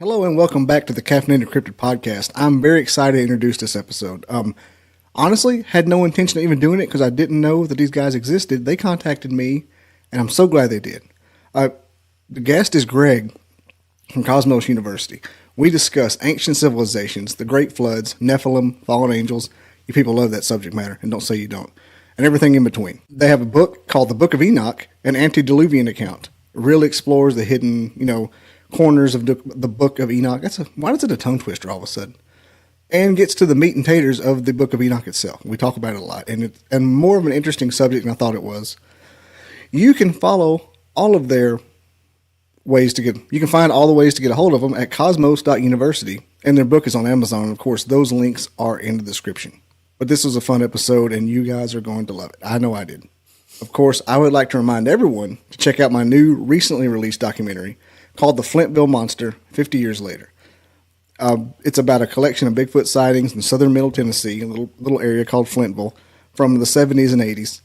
Hello and welcome back to the Caffeinated Cryptid podcast. I'm very excited to introduce this episode. Honestly, had no intention of even doing it because I didn't know that these guys existed. They contacted me, and I'm so glad they did. The guest is Greg from Cosmos University. We discuss ancient civilizations, the great floods, Nephilim, fallen angels. You people love that subject matter, and don't say you don't. And everything in between. They have a book called the Book of Enoch, an Antediluvian Account. It really explores the hidden, corners of the Book of Enoch. Why is it a tongue twister all of a sudden? And gets to the meat and taters of the Book of Enoch itself. We talk about it a lot, and more of an interesting subject than I thought it was. You can follow all of their ways to get. You can find all the ways to get a hold of them at cosmos.university, and their book is on Amazon. And of course, those links are in the description. But this was a fun episode, and you guys are going to love it. I know I did. Of course, I would like to remind everyone to check out my new, recently released documentary called The Flintville Monster, 50 Years Later. It's about a collection of Bigfoot sightings in southern Middle Tennessee, a little area called Flintville, from the 70s and 80s.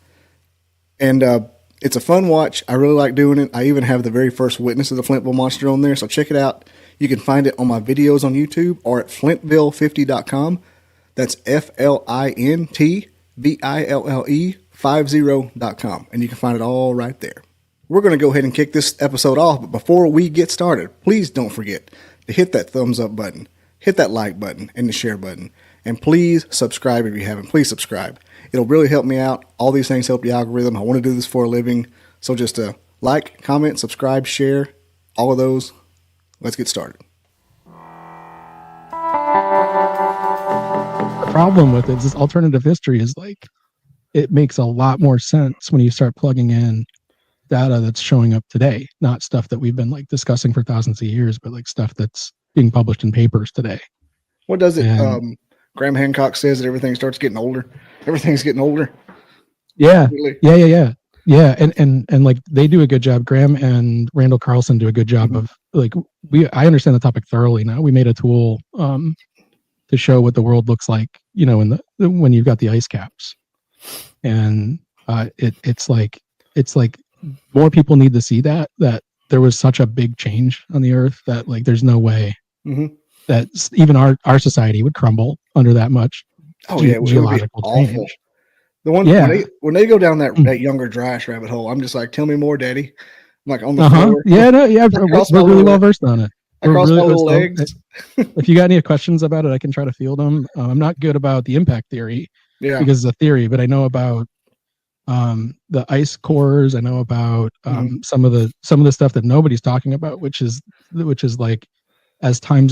And it's a fun watch. I really like doing it. I even have the very first witness of the Flintville Monster on there, so check it out. You can find it on my videos on YouTube or at flintville50.com. That's FLINTVILLE50.com, and you can find it all right there. We're going to go ahead and kick this episode off, but before we get started, please don't forget to hit that thumbs up button, hit that like button, and the share button. And please subscribe if you haven't. Please subscribe. It'll really help me out. All these things help the algorithm. I want to do this for a living. So just like, comment, subscribe, share, all of those. Let's get started. The problem with it is this alternative history is it makes a lot more sense when you start plugging in data that's showing up today, not stuff that we've been discussing for thousands of years, but stuff that's being published in papers today. What does it? Graham Hancock says that everything starts getting older. Everything's getting older. Yeah. Really? Yeah. And they do a good job. Graham and Randall Carlson do a good job of I understand the topic thoroughly now. We made a tool to show what the world looks like, when you've got the ice caps. And it's like more people need to see that there was such a big change on the earth that there's no way that even our society would crumble under that much geological change. The one when they go down that younger dryas rabbit hole, I'm just like, tell me more, Daddy. I'm like on the floor. We're really well versed on it. I cross my little legs. If you got any questions about it, I can try to field them. I'm not good about the impact theory because it's a theory, but I know about the ice cores. I know about some of the stuff that nobody's talking about, which is as time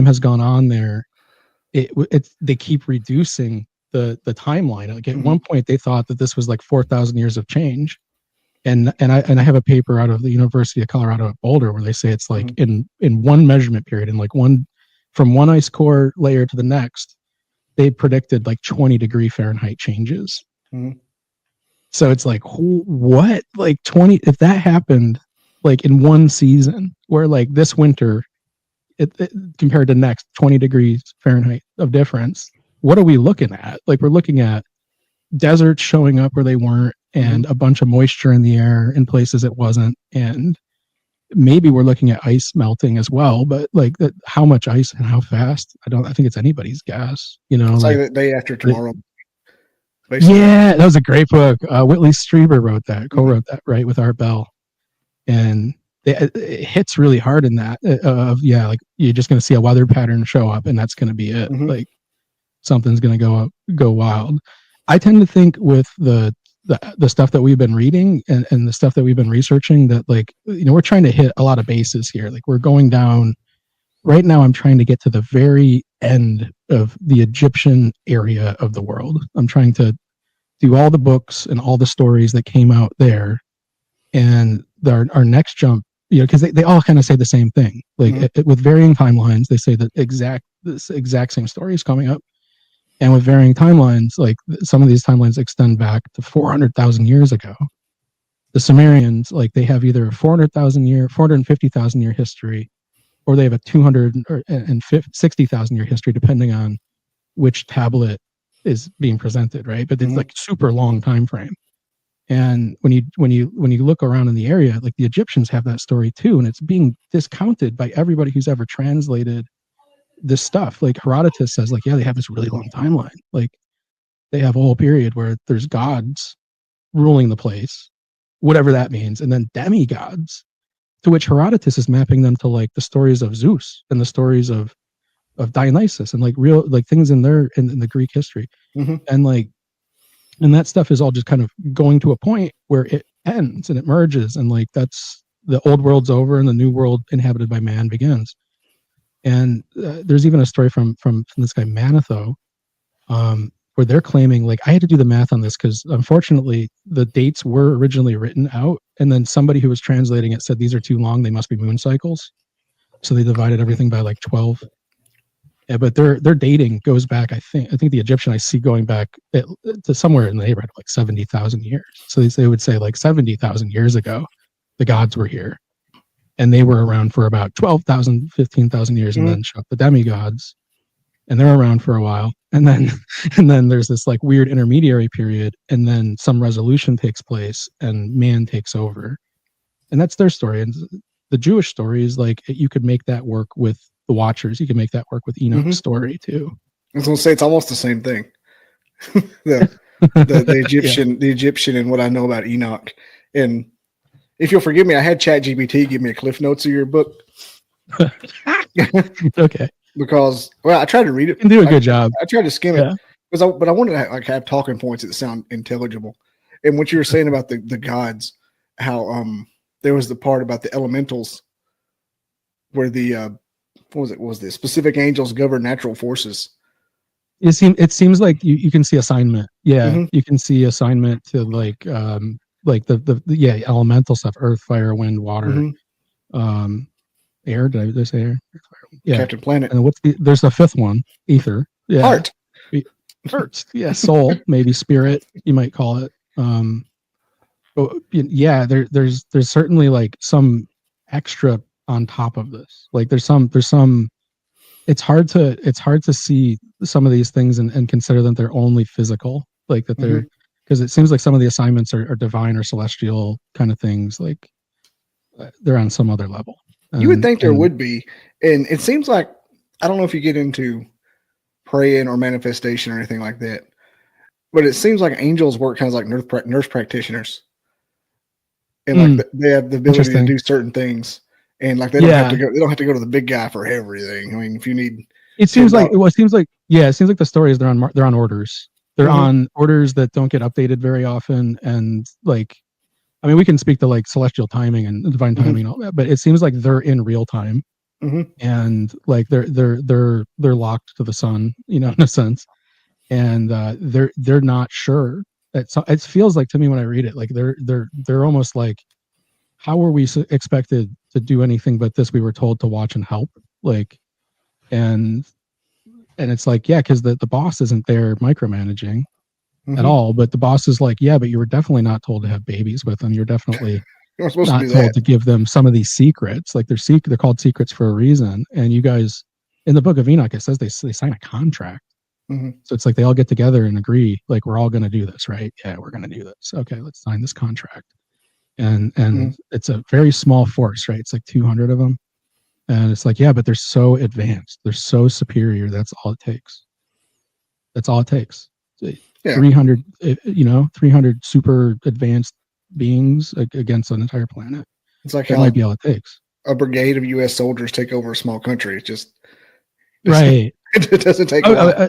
has gone on there, they keep reducing the timeline. At one point they thought that this was 4,000 years of change, and I have a paper out of the University of Colorado at Boulder where they say it's in one measurement period, and from one ice core layer to the next, they predicted 20 degree Fahrenheit changes. So it's what? 20, if that happened in one season, where this winter it compared to next 20 degrees Fahrenheit of difference, what are we looking at? We're looking at deserts showing up where they weren't, and a bunch of moisture in the air in places it wasn't, and maybe we're looking at ice melting as well, but how much ice and how fast, I think it's anybody's guess. It's the day after tomorrow. Basically. Yeah, that was a great book. Whitley Strieber co-wrote that, right, with Art Bell, and it hits really hard in that. You're just going to see a weather pattern show up, and that's going to be it. Something's going to go wild. I tend to think with the stuff that we've been reading and the stuff that we've been researching that we're trying to hit a lot of bases here. We're going down. Right now, I'm trying to get to the very end of the Egyptian area of the world. I'm trying to do all the books and all the stories that came out there. And our next jump, because they all kind of say the same thing. With varying timelines, they say that this exact same story is coming up. And with varying timelines, some of these timelines extend back to 400,000 years ago. The Sumerians, they have either a 450,000 year history, or they have a 260,000 year history, depending on which tablet is being presented, right? But it's super long time frame. And when you look around in the area, like the Egyptians have that story too, and it's being discounted by everybody who's ever translated this stuff. Like Herodotus says, like, yeah, they have this really long timeline. Like they have a whole period where there's gods ruling the place, whatever that means, and then demigods, to which Herodotus is mapping them to like the stories of Zeus and the stories of Dionysus and like real like things in the Greek history. And like, and that stuff is all just kind of going to a point where it ends and it merges, and like that's the old world's over and the new world inhabited by man begins. And there's even a story from this guy Manetho, where they're claiming, like, I had to do the math on this because unfortunately the dates were originally written out, and then somebody who was translating it said these are too long, they must be moon cycles, so they divided everything by like 12. Yeah, but their dating goes back, I think the Egyptian I see going back to somewhere in the neighborhood of like 70,000 years. So they would say like 70,000 years ago, the gods were here, and they were around for about 12,000, 15,000 years, and then show up the demigods, and they're around for a while, and then there's this like weird intermediary period, and then some resolution takes place, and man takes over, and that's their story. And the Jewish story is like you could make that work with the Watchers. You can make that work with Enoch's story too. I was going to say it's almost the same thing. the Egyptian and what I know about Enoch. And if you'll forgive me, I had ChatGPT give me a cliff notes of your book. Okay. Because I tried to read it. You can do a good job. I tried to skim it, but I wanted to have talking points that sound intelligible. And what you were saying about the gods, how there was the part about the elementals, where the what was the specific angels govern natural forces. It seems like you can see assignment. Yeah, you can see assignment to like the elemental stuff: earth, fire, wind, water, air. Did I say air? Yeah, Captain Planet. And there's the fifth one, ether. Yeah, heart. Yeah, soul, maybe spirit. You might call it. Yeah, there's certainly like some extra on top of this. Like there's some it's hard to see some of these things and consider them they're only physical, like that they're, because it seems like some of the assignments are divine or celestial kind of things, like they're on some other level. You would think there would be, and it seems like, I don't know if you get into praying or manifestation or anything like that, but it seems like angels work kind of like nurse practitioners, and like they have the ability to do certain things. And like they don't have to go. They don't have to go to the big guy for everything. I mean, if you need, it seems like the story is they're on orders. They're on orders that don't get updated very often. And like, I mean, we can speak to like celestial timing and divine timing and all that, but it seems like they're in real time, and like they're locked to the sun, in a sense, and they're not sure. It feels like to me when I read it, like they're almost like, how were we expected to do anything but this? We were told to watch and help, like, and it's like, yeah, because the boss isn't there micromanaging at all, but the boss is like, yeah, but you were definitely not told to have babies with them. You're definitely not told to give them some of these secrets. Like they're called secrets for a reason. And you guys, in the Book of Enoch, it says they sign a contract. So it's like they all get together and agree, like, we're all going to do this, right? Yeah, we're going to do this. Okay, let's sign this contract. And it's a very small force, right? It's like 200 of them. And it's like, yeah, but they're so advanced. They're so superior. That's all it takes. That's all it takes. 300, 300 super advanced beings against an entire planet. It's like that might be all it takes. A brigade of U.S. soldiers take over a small country. It's just right. It doesn't take a while.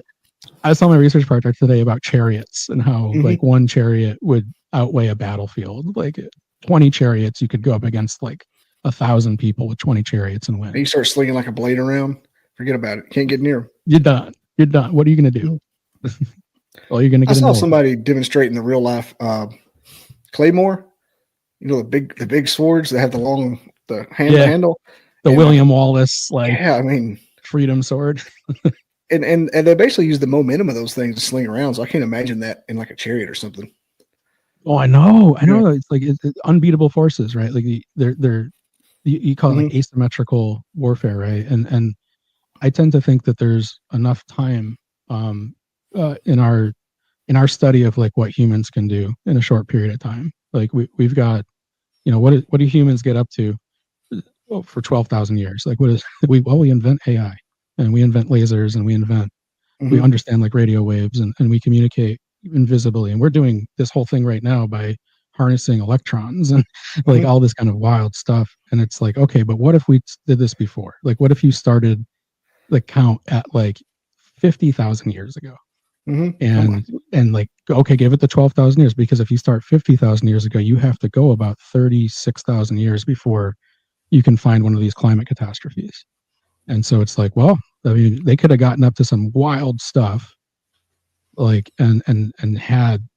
I saw my research project today about chariots and how like one chariot would outweigh a battlefield. Like 20 chariots, you could go up against like 1,000 people with 20 chariots and win. And you start slinging like a blade around, forget about it. Can't get near them. You're done. What are you going to do? Well, you're going to get. I saw somebody demonstrating the real life claymore. The big swords that have the handle. The William Wallace, like, I mean, freedom sword. and they basically use the momentum of those things to sling around. So I can't imagine that in like a chariot or something. Oh, I know. It's like it's unbeatable forces, right? Like they're you call it like asymmetrical warfare, right? And I tend to think that there's enough time in our in our study of like what humans can do in a short period of time. Like we've got, what do humans get up to for 12,000 years? Like we invent AI, and we invent lasers, and we understand like radio waves, and we communicate invisibly. And we're doing this whole thing right now by harnessing electrons and like all this kind of wild stuff. And it's like, okay, but what if we did this before? Like, what if you started the count at like 50,000 years ago? And like, okay, give it the 12,000 years, because if you start 50,000 years ago, you have to go about 36,000 years before you can find one of these climate catastrophes. And so it's like, well, I mean, they could have gotten up to some wild stuff, like, and had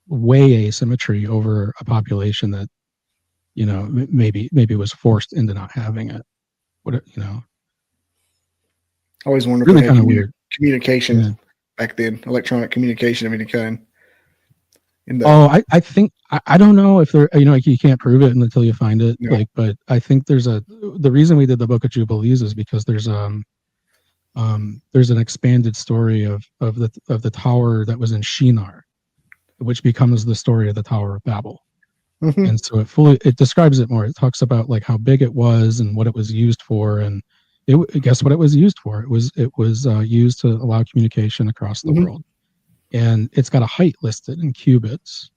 way asymmetry over a population that, maybe was forced into not having it. Always wondered really kind of weird communication back then, electronic communication of any kind. I think I don't know if there, like you can't prove it until you find it. No. Like, but I think the reason we did the Book of Jubilees is because there's an expanded story of the tower that was in Shinar, which becomes the story of the Tower of Babel. And so it describes it more. It talks about like how big it was and what it was used for, and guess what it was used for? It was used to allow communication across the world. And it's got a height listed in cubits.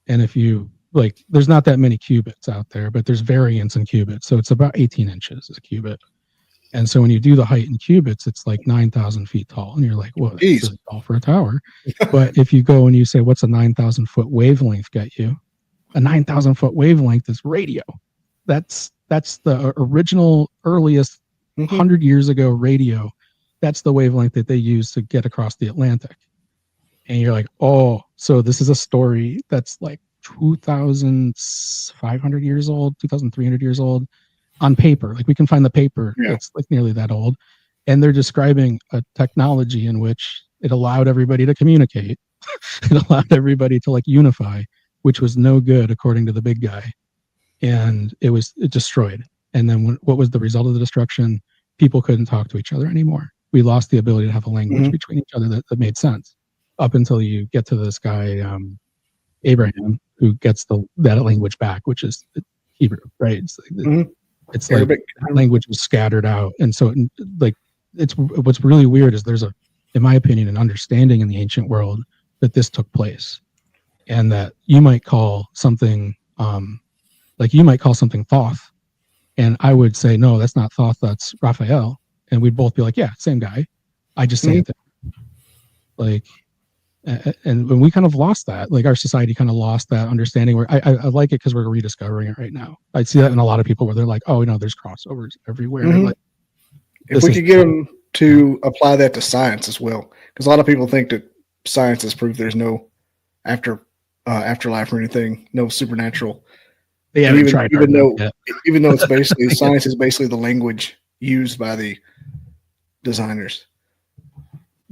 And if you like, there's not that many cubits out there, but there's variance in cubits. So it's about 18 inches a cubit. And so when you do the height in cubits, it's like 9,000 feet tall. And you're like, well, that's really tall for a tower. But if you go and you say, what's a 9,000 foot wavelength get you? A 9,000 foot wavelength is radio. That's the original, earliest 100 years ago radio. That's the wavelength that they used to get across the Atlantic. And you're like, oh, so this is a story that's like 2,500 years old, 2,300 years old on paper. Like we can find the paper that's like nearly that old. And they're describing a technology in which it allowed everybody to communicate. It allowed everybody to like unify, which was no good according to the big guy. And it destroyed. And then what was the result of the destruction? People couldn't talk to each other anymore. We lost the ability to have a language between each other that made sense. Up until you get to this guy, Abraham, who gets that language back, which is Hebrew, right? It's like language was scattered out. And so what's really weird is there's in my opinion, an understanding in the ancient world that this took place, and that you might call something, Thoth. And I would say, no, that's not Thoth, that's Raphael. And we'd both be like, yeah, same guy. I just say it there. Like, and when we kind of lost that, like our society kind of lost that understanding, where I like it because we're rediscovering it right now. I see that in a lot of people where they're like, oh, there's crossovers everywhere. Like, if we could get them to apply that to science as well, because a lot of people think that science has proved there's no afterlife or anything, no supernatural. They haven't tried even though it's basically science is basically the language used by the designers.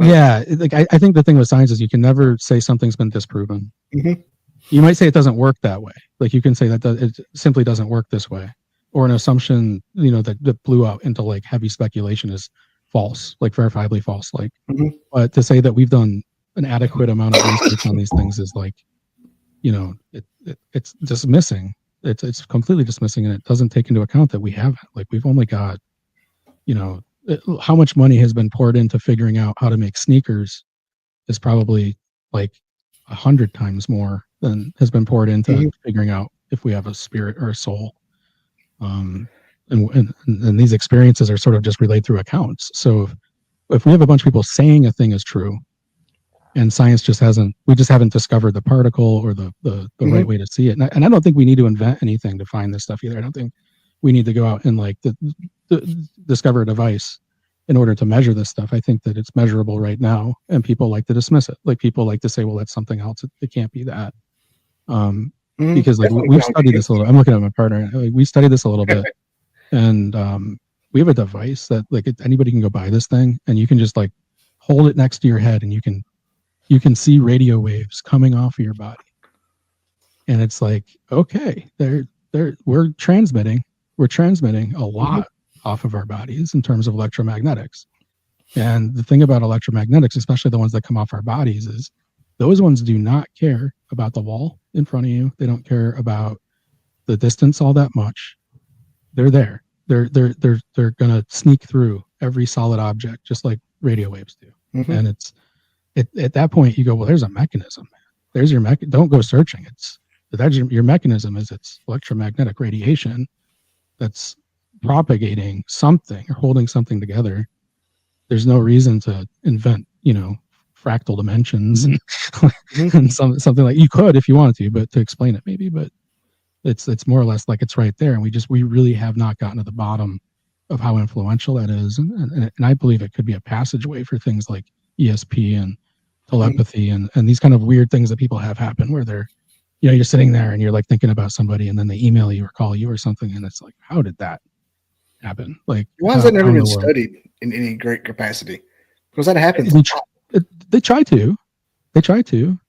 Yeah, like I think the thing with science is you can never say something's been disproven. You might say it doesn't work that way. Like you can say that it simply doesn't work this way, or an assumption that blew out into like heavy speculation is false, like verifiably false. Like, but to say that we've done an adequate amount of research on these things is like, it's dismissing. It's completely dismissing, and it doesn't take into account that we haven't. Like we've only got, how much money has been poured into figuring out how to make sneakers is probably like 100 times more than has been poured into figuring out if we have a spirit or a soul. And these experiences are sort of just relayed through accounts. So if we have a bunch of people saying a thing is true, and science we just haven't discovered the particle or the right way to see it. And I don't think we need to invent anything to find this stuff either. I don't think we need to go out and like discover a device in order to measure this stuff. I think that it's measurable right now, and people like to dismiss it. Like people like to say, well, that's something else. It can't be that. Because like we've studied this a little. I'm looking at my partner. Like, we studied this a little bit, and we have a device that like anybody can go buy this thing, and you can just like hold it next to your head, and you can see radio waves coming off of your body. And it's like, okay, we're transmitting a lot off of our bodies in terms of electromagnetics. And the thing about electromagnetics, especially the ones that come off our bodies, is Those ones do not care about the wall in front of you. They don't care about the distance all that much. They're there. They're gonna sneak through every solid object, just like radio waves do. Mm-hmm. And it's at that point you go, well, there's a mechanism. There's your don't go searching. Your mechanism is it's electromagnetic radiation that's propagating something or holding something together. There's no reason to invent, fractal dimensions and, and something like you could if you wanted to, but to explain it maybe, but it's more or less like it's right there. And we really have not gotten to the bottom of how influential that is. And I believe it could be a passageway for things like ESP and telepathy and these kind of weird things that people have happen where they're, you're sitting there and you're like thinking about somebody and then they email you or call you or something. And it's like, how did that happen? Like, why has that never been studied in any great capacity? Because that happens. They try to.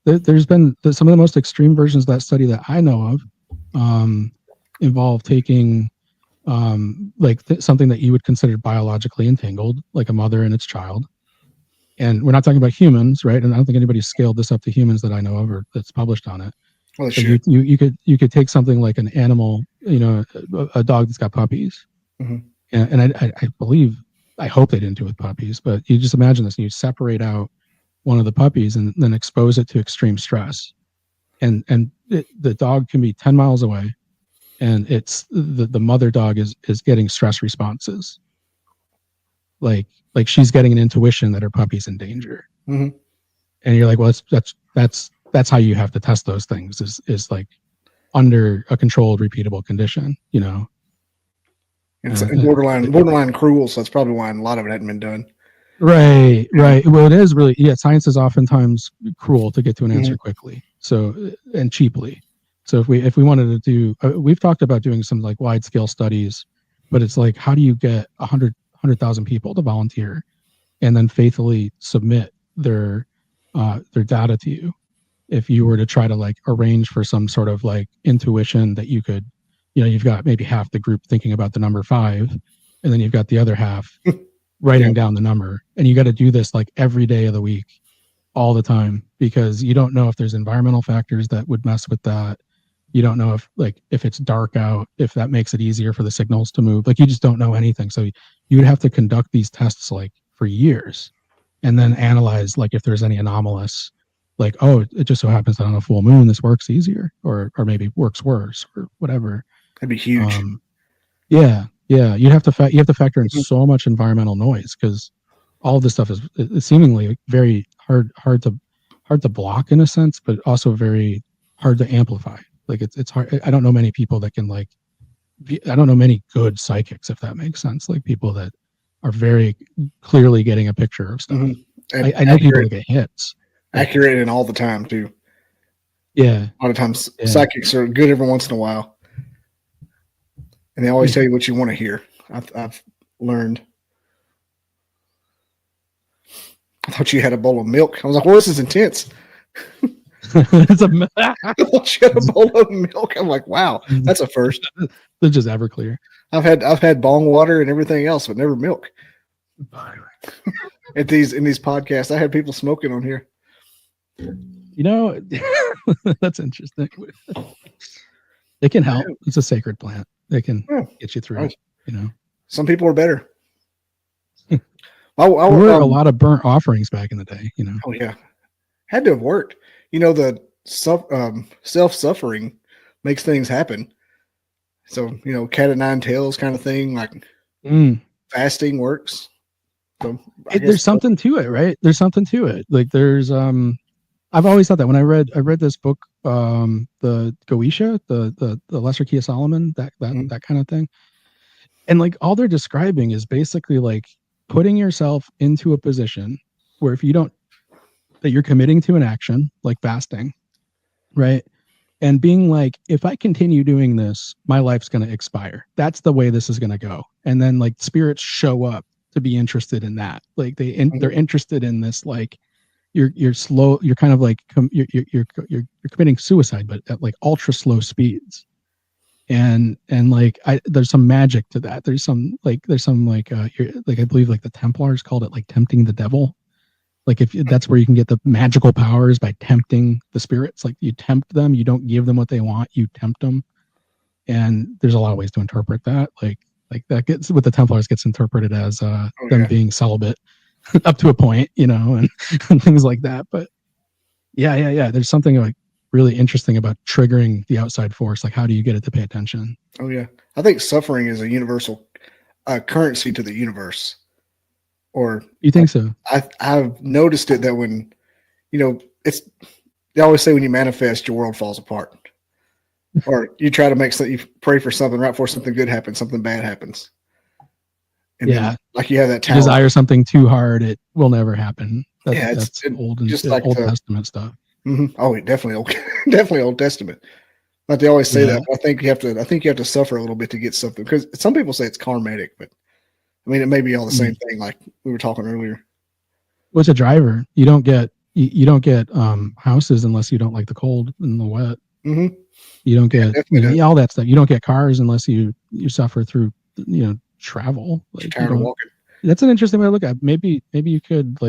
There's been some of the most extreme versions of that study that I know of involve taking something that you would consider biologically entangled, like a mother and its child. And we're not talking about humans, right? And I don't think anybody's scaled this up to humans that I know of or that's published on it. Well, you could take something like an animal, a dog that's got puppies. Mm-hmm. And I hope they didn't do it with puppies, but you just imagine this and you separate out one of the puppies and then expose it to extreme stress. And the dog can be 10 miles away and it's the mother dog is getting stress responses. Like she's getting an intuition that her puppy's in danger. Mm-hmm. And you're like, well, that's how you have to test those things is like under a controlled, repeatable condition, It's borderline cruel, so that's probably why a lot of it hadn't been done. Right. Well, it is really, science is oftentimes cruel to get to an answer quickly, so and cheaply. So if we wanted to do, we've talked about doing some like wide scale studies, but it's like, how do you get 100,000 people to volunteer and then faithfully submit their data to you? If you were to try to like arrange for some sort of like intuition that you could, you've got maybe half the group thinking about the number 5, and then you've got the other half writing down the number. And you got to do this like every day of the week, all the time, because you don't know if there's environmental factors that would mess with that. You don't know if it's dark out, if that makes it easier for the signals to move. Like you just don't know anything. So you would have to conduct these tests like for years and then analyze like if there's any anomalous, like, oh, it just so happens that on a full moon, this works easier or maybe works worse or whatever. That'd be huge. Yeah. You have to factor in so much environmental noise because all of this stuff is seemingly very hard to block in a sense, but also very hard to amplify. Like it's hard. I don't know many people that can I don't know many good psychics, if that makes sense. Like people that are very clearly getting a picture of stuff. Mm-hmm. I know people that get hits. Accurate and all the time too. Yeah. A lot of times psychics are good every once in a while. And they always tell you what you want to hear. I've learned. I thought you had a bowl of milk. I was like, well, this is intense. I thought you had a bowl of milk. I'm like, wow, that's a first. They're just Everclear. I've had bong water and everything else, but never milk. In these podcasts, I had people smoking on here. That's interesting. It can help. It's a sacred plant. They can get you through. Right. Some people are better. There were a lot of burnt offerings back in the day. Oh yeah, had to have worked. The self-suffering makes things happen. So cat of nine tails kind of thing, like fasting works. So there's something to it, right? There's something to it. Like there's I've always thought that when I read this book, the Goetia, the Lesser Key of Solomon, that kind of thing. And like all they're describing is basically like putting yourself into a position where if you don't, that you're committing to an action like fasting, right? And being like, if I continue doing this, my life's going to expire. That's the way this is going to go. And then like spirits show up to be interested in that. Like they're interested in this, like, you're slow. You're kind of like you're committing suicide, but at like ultra slow speeds. And like there's some magic to that. There's some I believe like the Templars called it like tempting the devil. Like if that's where you can get the magical powers by tempting the spirits. Like you tempt them, you don't give them what they want, you tempt them. And there's a lot of ways to interpret that. Like that gets with the Templars gets interpreted as them being celibate up to a point, and things like that. But yeah. There's something like really interesting about triggering the outside force. Like how do you get it to pay attention? Oh yeah, I think suffering is a universal currency to the universe. Or you think so? I've noticed it that when, they always say when you manifest, your world falls apart. Or you try to you pray for something, right before something good happens, something bad happens. And then, like you have that tower. You desire something too hard, it will never happen. That's old Testament stuff. Mm-hmm. Oh, definitely Old Testament. Like they always say that. I think you have to suffer a little bit to get something, because some people say it's karmatic, but I mean, it may be all the same thing, like we were talking earlier. What's a driver? You don't get houses unless you don't like the cold and the wet. Mm-hmm. You don't get all that stuff. You don't get cars unless you suffer through travel. Like, tired of walking. That's an interesting way to look at it. Maybe you could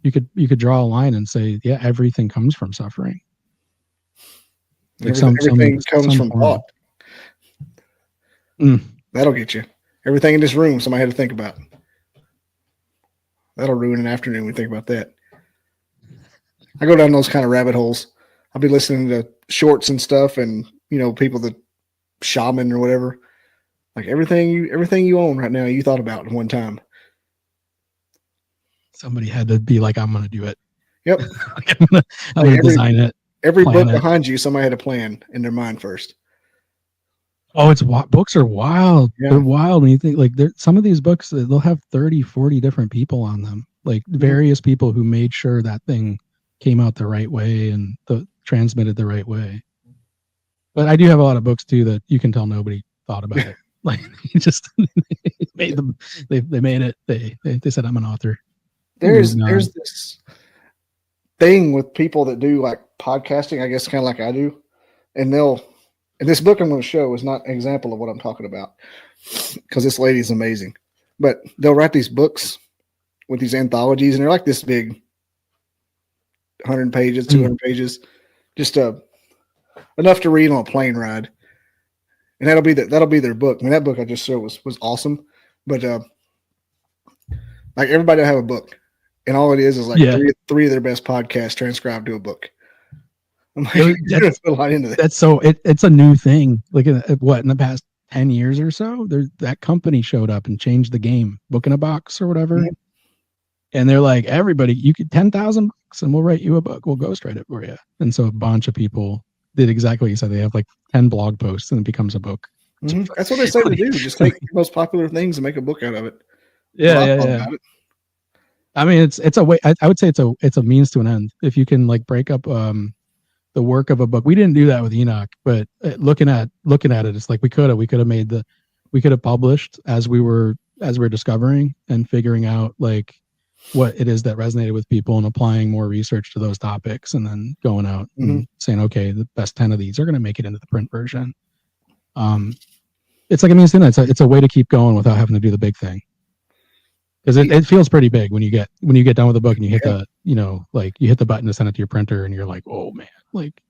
you could draw a line and say, yeah, everything comes from suffering. Like everything comes from thought. That'll get you. Everything in this room, somebody had to think about. That'll ruin an afternoon when we think about that. I go down those kind of rabbit holes. I'll be listening to shorts and stuff, and people that shaman or whatever. Like everything you own right now, you thought about at one time. Somebody had to be like, I'm going to do it. Yep. I'm going to design it. Every book behind you, somebody had a plan in their mind first. Oh, books are wild. Yeah. They're wild when you think like some of these books, they'll have 30, 40 different people on them, like various people who made sure that thing came out the right way and transmitted the right way. But I do have a lot of books too that you can tell nobody thought about it. Like just made them. They made it. They said I'm an author. There's this thing with people that do like podcasting, I guess, kind of like I do, and this book I'm going to show is not an example of what I'm talking about, because this lady is amazing. But they'll write these books with these anthologies, and they're like this big, 100 pages, 200 pages, just enough to read on a plane ride. And that'll be their book. I mean, that book I just showed was awesome. But like everybody will have a book, and all it is like three of their best podcasts transcribed to a book. That's a lot into that. That's so it's a new thing. Like in the past 10 years or so, that company showed up and changed the game. Book in a Box or whatever. Mm-hmm. And they're like, everybody, you could $10,000 and we'll write you a book. We'll ghostwrite it for you. And so a bunch of people did exactly what you said. They have like 10 blog posts and it becomes a book. Mm-hmm. That's what they say to do. Just take the most popular things and make a book out of it. Yeah. I mean, it's a way. I would say it's a means to an end. If you can like break up the work of a book. We didn't do that with Enoch, but looking at it, it's like we could have published as we were discovering and figuring out like what it is that resonated with people and applying more research to those topics, and then going out and saying, okay, the best 10 of these are going to make it into the print version. It's like a means to an end. It's a way to keep going without having to do the big thing. Because it feels pretty big when you get done with the book and you hit you hit the button to send it to your printer and you're like, oh man, like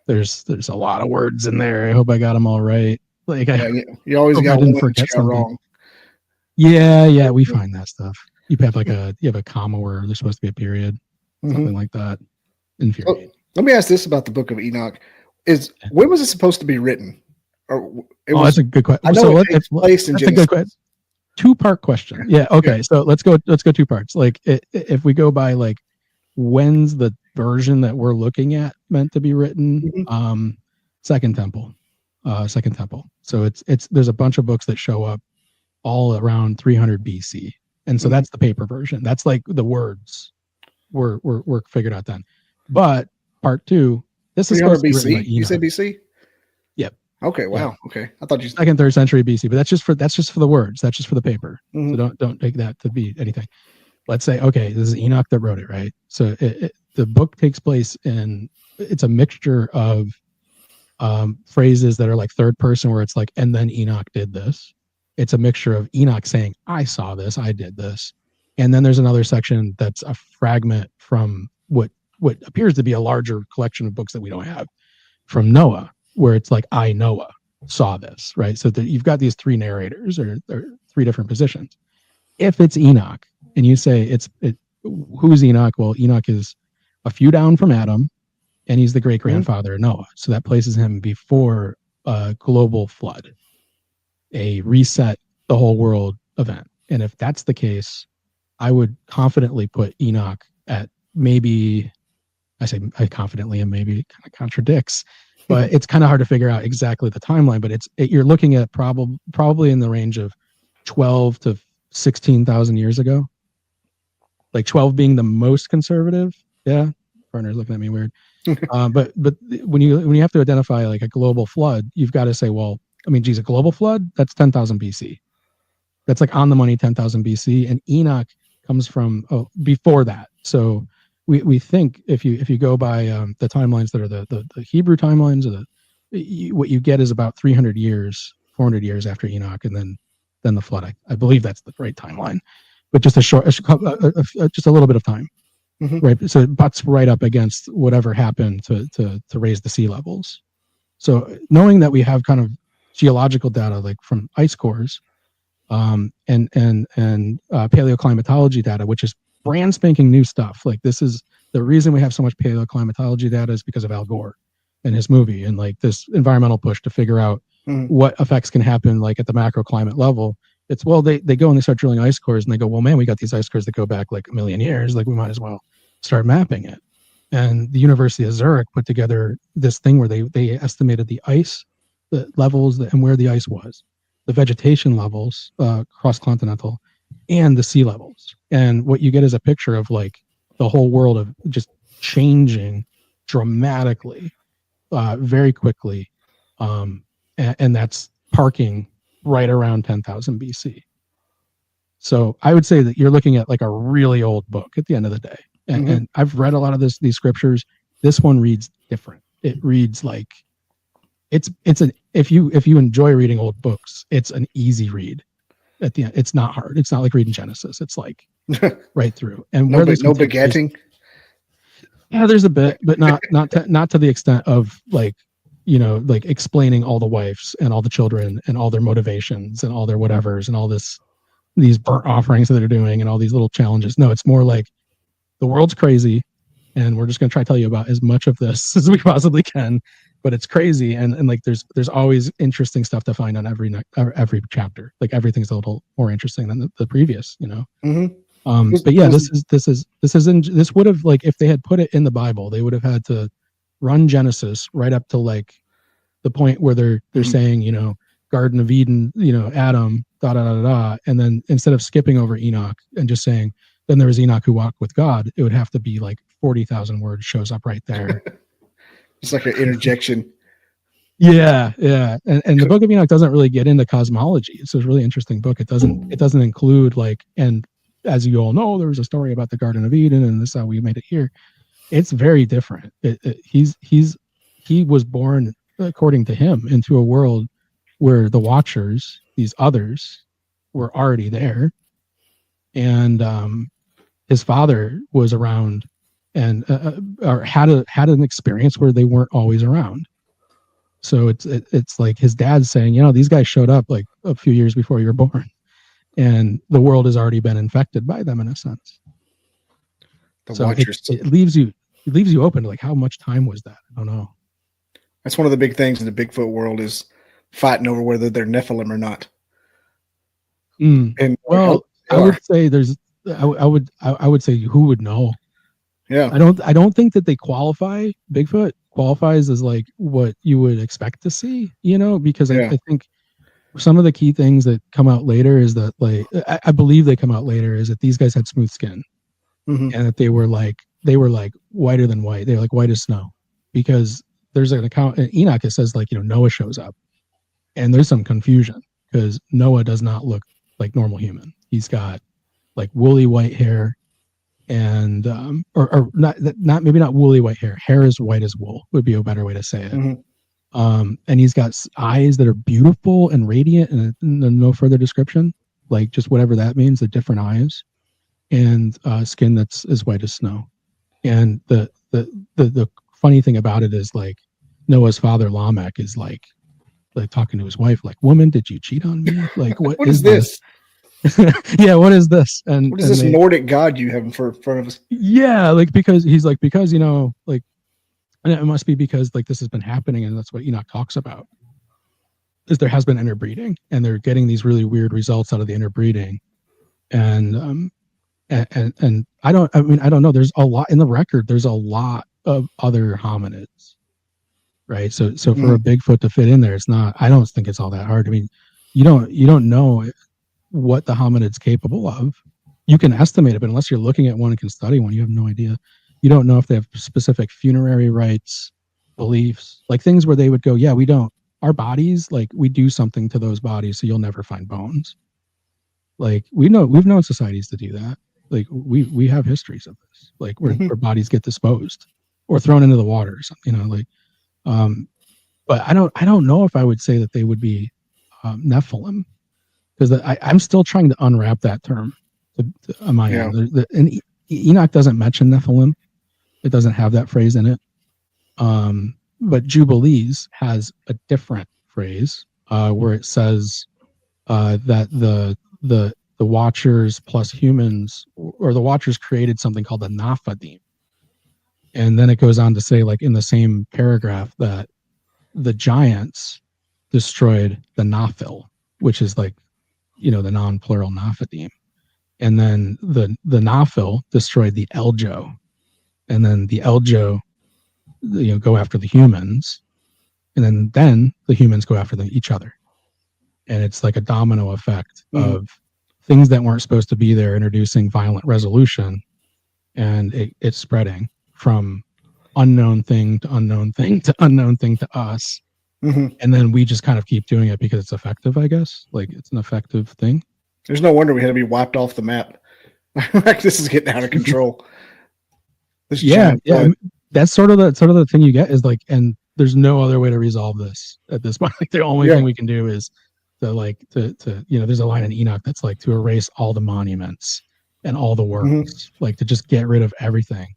there's a lot of words in there. I hope I got them all right. Like you always got one forget something wrong. Yeah, we find that stuff. You have a comma where there's supposed to be a period, something like that. Infuriating. Let me ask this about the Book of Enoch: when was it supposed to be written? That's a good question. I know it takes place in Genesis. A good question. 2-part question. Yeah. Okay. So let's go 2 parts. Like if we go by like when's the version that we're looking at meant to be written? Second Temple. So it's there's a bunch of books that show up all around 300 BC, and so that's the paper version. That's like the words were figured out then. But part 2, this is supposed to be written by Enoch. You said BC? Yep. Okay. Wow. Yeah. Okay. I thought you said 2nd, 3rd century BC, but that's just for the words. That's just for the paper. So don't take that to be anything. Let's say, okay, this is Enoch that wrote it, right? So the book takes place it's a mixture of phrases that are like third person, where it's like, and then Enoch did this. It's a mixture of Enoch saying, I saw this, I did this. And then there's another section that's a fragment from what appears to be a larger collection of books that we don't have from Noah, where it's like, I, Noah, saw this, right? So that you've got these three narrators or three different positions. If it's Enoch and you say who's Enoch? Well, Enoch is a few down from Adam, and he's the great grandfather of Noah. So that places him before a global flood, a reset the whole world event. And if that's the case, I would confidently put Enoch at maybe, I confidently and maybe kind of contradicts, but it's kind of hard to figure out exactly the timeline, but you're looking at probably in the range of 12 to 16,000 years ago, like 12 being the most conservative. Yeah. Partner's looking at me weird. But when you have to identify like a global flood, you've got to say, well, I mean, geez, a global flood, that's 10,000 BC. That's like on the money, 10,000 BC. And Enoch comes from before that. So we think if you go by the timelines that are the Hebrew timelines, or what you get is about 300 years, 400 years after Enoch, and then the flood. I believe that's the right timeline, but just just a little bit of time, right? So it butts right up against whatever happened to raise the sea levels. So knowing that we have kind of geological data like from ice cores, and paleoclimatology data, which is brand spanking new stuff. Like, this is the reason we have so much paleoclimatology data is because of Al Gore and his movie, and like this environmental push to figure out what effects can happen like at the macroclimate level. It's, well, they go and they start drilling ice cores, and they go, well, man, we got these ice cores that go back like a million years. Like, we might as well start mapping it. And the University of Zurich put together this thing where they estimated the ice, the levels, and where the ice was, the vegetation levels, cross-continental, and the sea levels. And what you get is a picture of like the whole world of just changing dramatically, very quickly. And that's parking right around 10,000 BC. So I would say that you're looking at like a really old book at the end of the day. And I've read a lot of these scriptures. This one reads different. It reads like if you enjoy reading old books, it's an easy read. At the end, it's not hard. It's not like reading Genesis. It's like right through. And no begetting. Yeah, there's a bit, but not to the extent of like, like explaining all the wives and all the children and all their motivations and all their whatevers and all these burnt offerings that they're doing and all these little challenges. No, it's more like the world's crazy, and we're just going to try to tell you about as much of this as we possibly can. But it's crazy, and like there's always interesting stuff to find on every chapter. Like, everything's a little more interesting than the previous, But yeah, this would have, like, if they had put it in the Bible, they would have had to run Genesis right up to like the point where they're saying, Garden of Eden, Adam, da da da da, and then instead of skipping over Enoch and just saying, then there was Enoch who walked with God, it would have to be like 40,000 words shows up right there. It's like an interjection. Yeah. And the Book of Enoch doesn't really get into cosmology. It's a really interesting book. It doesn't include like, and as you all know, there was a story about the Garden of Eden, and this is how we made it here. It's very different. He was born, according to him, into a world where the Watchers, these others, were already there, and his father was around and or had an experience where they weren't always around. So it's like his dad's saying, these guys showed up like a few years before you were born, and the world has already been infected by them in a sense. So it leaves you open to like, how much time was that? I don't know. That's one of the big things in the Bigfoot world is fighting over whether they're Nephilim or not. And well, I would say I would say who would know? Yeah. I don't think that they qualify. Bigfoot qualifies as like what you would expect to see, because I think some of the key things that come out later is that, like, I believe they come out later is that these guys had smooth skin, and that they were like whiter than white. They're like white as snow, because there's an account in Enoch that says like, Noah shows up, and there's some confusion because Noah does not look like normal human. He's got like woolly white hair, and or not maybe not woolly white hair. Hair is white as wool would be a better way to say it. And he's got eyes that are beautiful and radiant, and no further description, like just whatever that means, the different eyes. and skin that's as white as snow. And the funny thing about it is, like, Noah's father Lamech is like talking to his wife, like, "Woman, did you cheat on me? Like, what is this?" Yeah, what is this? And what is this Nordic god you have in front of us? Yeah, like, because he's like, because, you know, like, and it must be because, like, this has been happening, and that's what Enoch talks about, is there has been interbreeding, and they're getting these really weird results out of the interbreeding. And and I don't know, there's a lot in the record, there's a lot of other hominids, right? So for a Bigfoot to fit in there, it's not, I don't think it's all that hard. I mean, you don't know what the hominid's capable of. You can estimate it, but unless you're looking at one and can study one, you have no idea. You don't know if they have specific funerary rites, beliefs, like things where they would go, yeah, we don't, our bodies, like, we do something to those bodies so you'll never find bones. Like, we've known societies to do that. Like, we have histories of this, like, where bodies get disposed or thrown into the water or something, you know, like, but I don't know if I would say that they would be Nephilim, because I'm still trying to unwrap that term on my end. And Enoch doesn't mention Nephilim. It doesn't have that phrase in it. But Jubilees has a different phrase where it says that the Watchers plus humans, or the Watchers, created something called the Naphadim. And then it goes on to say, like, in the same paragraph, that the giants destroyed the Naphil, which is, like, you know, the non-plural Naphadim. And then the Naphil destroyed the Eljo. And then the Eljo, you know, go after the humans. And then the humans go after each other. And it's like a domino effect of things that weren't supposed to be there, introducing violent resolution. And it's spreading from unknown thing to unknown thing to unknown thing to us. And then we just kind of keep doing it because it's effective, I guess. Like, it's an effective thing. There's no wonder we had to be wiped off the map. Like, this is getting out of control. Yeah. That's sort of the thing you get, is like, and there's no other way to resolve this at this point. Like, the only thing we can do is to you know, there's a line in Enoch that's like, to erase all the monuments and all the works, like, to just get rid of everything.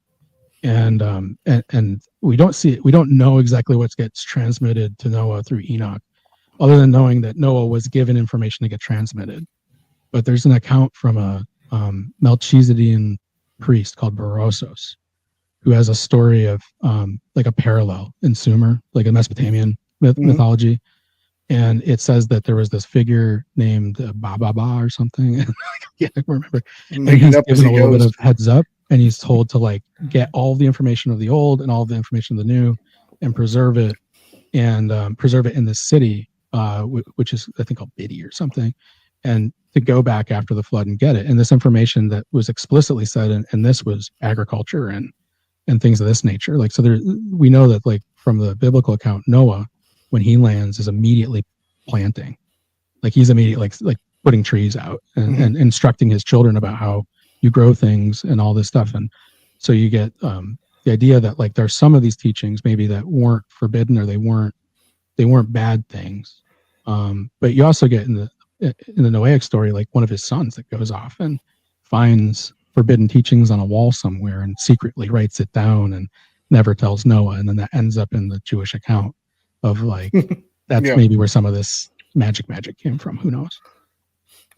And we don't see it. We don't know exactly what gets transmitted to Noah through Enoch, other than knowing that Noah was given information to get transmitted. But there's an account from a Melchizedean priest called Berosos, who has a story of like a parallel in Sumer, like a Mesopotamian mythology. And it says that there was this figure named Baba or something. Yeah, I remember. And he's given a little bit of heads up, and he's told to, like, get all the information of the old and all the information of the new, and preserve it, and preserve it in this city, which is, I think, called Bidi or something, and to go back after the flood and get it. And this information that was explicitly said, and this was agriculture and things of this nature. Like, so we know that, like, from the biblical account, Noah, when he lands, is immediately planting. Like, he's immediately like putting trees out and instructing his children about how you grow things and all this stuff. And so you get the idea that, like, there's some of these teachings maybe that weren't forbidden, or they weren't bad things. But you also get in the Noahic story, like, one of his sons that goes off and finds forbidden teachings on a wall somewhere and secretly writes it down and never tells Noah. And then that ends up in the Jewish account of, like, that's maybe where some of this magic came from. Who knows?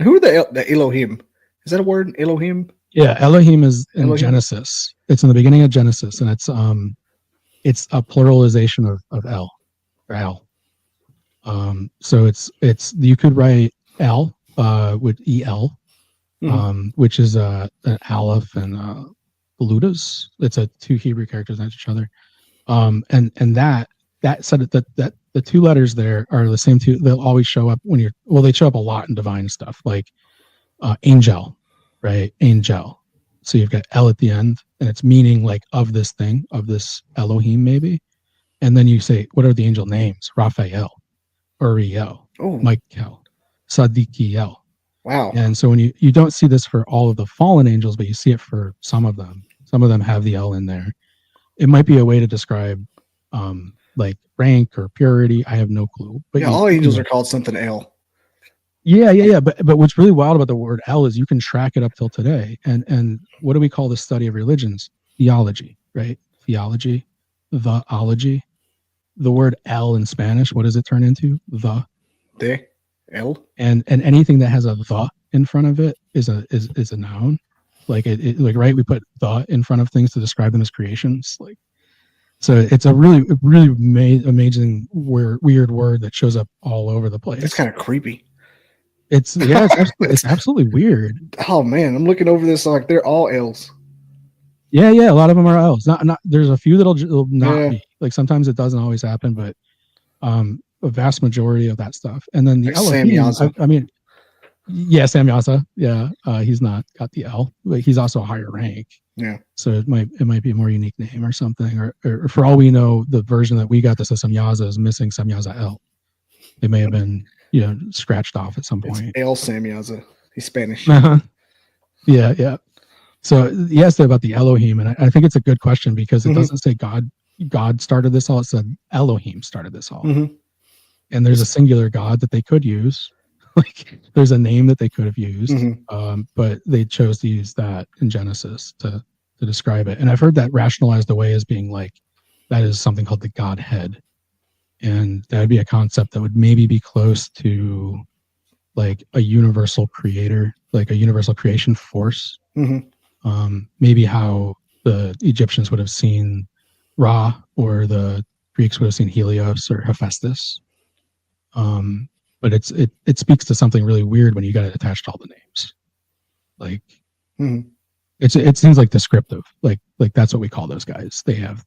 Who are the Elohim? Is that a word? Elohim? Yeah, Elohim is in Elohim? Genesis. It's in the beginning of Genesis, and it's a pluralization of El, or El. So it's you could write El with El, which is an Aleph and Ludas. It's two Hebrew characters next to each other. And that said that the two letters there are the same two. They'll always show up they show up a lot in divine stuff, like angel, right? Angel. So you've got El at the end, and it's meaning, like, of this thing, of this Elohim maybe. And then you say, what are the angel names? Raphael, Uriel, Michael, Sadikiel. Wow. And so when you don't see this for all of the fallen angels, but you see it for some of them. Some of them have the El in there. It might be a way to describe like rank or purity. I have no clue. But all angels are called something El. Yeah. But what's really wild about the word L is you can track it up till today. And what do we call the study of religions? Theology, right? Theology, theology. The word L in Spanish, what does it turn into? The. L. And anything that has a the in front of it is a noun. Like like right, we put the in front of things to describe them as creations. Like, so it's a really amazing weird word that shows up all over the place. It's kind of creepy. It's absolutely weird. Oh man, I'm looking over this like they're all L's. Yeah, a lot of them are L's. Not there's a few that'll not be. Like sometimes it doesn't always happen, but a vast majority of that stuff. And then the like Elohim, I mean, yeah, Sam Yasa. Yeah, he's not got the L, but he's also a higher rank. Yeah. So it might be a more unique name or something. Or for all we know, the version that we got that says Samyaza is missing Samyaza L. It may have been, scratched off at some point. It's El Samyaza. He's Spanish. Uh-huh. Yeah. So he asked about the Elohim, and I think it's a good question because it doesn't say God started this all. It said Elohim started this all. Mm-hmm. And there's a singular God that they could use. Like there's a name that they could have used, but they chose to use that in Genesis to describe it. And I've heard that rationalized away as being like, that is something called the Godhead. And that would be a concept that would maybe be close to like a universal creator, like a universal creation force. Maybe how the Egyptians would have seen Ra, or the Greeks would have seen Helios or Hephaestus. But it speaks to something really weird when you got it attached to all the names. Like it seems like descriptive. Like that's what we call those guys. They have,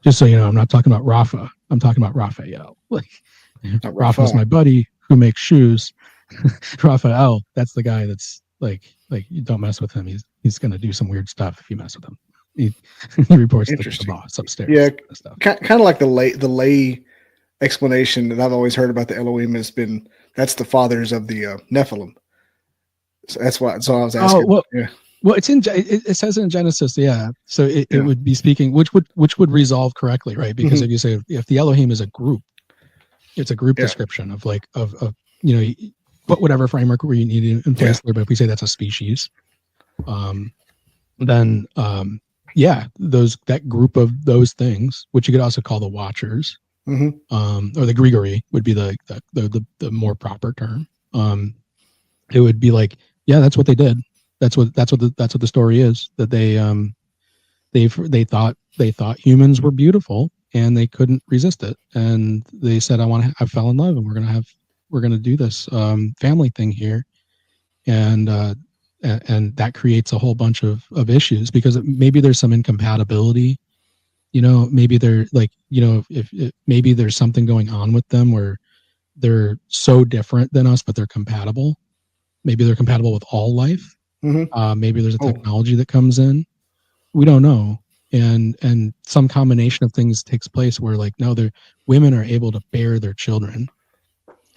just so you know, I'm not talking about Rafa. I'm talking about Raphael. Like Rafa's my buddy who makes shoes. Raphael, that's the guy that's like you don't mess with him. He's gonna do some weird stuff if you mess with him. He reports to the boss upstairs. Yeah, kind of like the lay explanation that I've always heard about the Elohim has been that's the fathers of the Nephilim. So that's why. So I was asking. Well, it says in Genesis, yeah. So it would be speaking, which would resolve correctly, right? Because if you say if the Elohim is a group, it's a group description of like of put whatever framework we need in place there. But if we say that's a species, then that group of those things, which you could also call the Watchers, or the Grigori would be the more proper term. It would be like, yeah, that's what they did. That's what the story is. That they thought humans were beautiful and they couldn't resist it, and they said, I fell in love, and we're gonna do this family thing here, and that creates a whole bunch of issues because maybe there's some incompatibility. Maybe they're like, if maybe there's something going on with them where they're so different than us, but they're compatible. Maybe they're compatible with all life. Maybe there's a technology that comes in. We don't know. And some combination of things takes place where like, no, women are able to bear their children.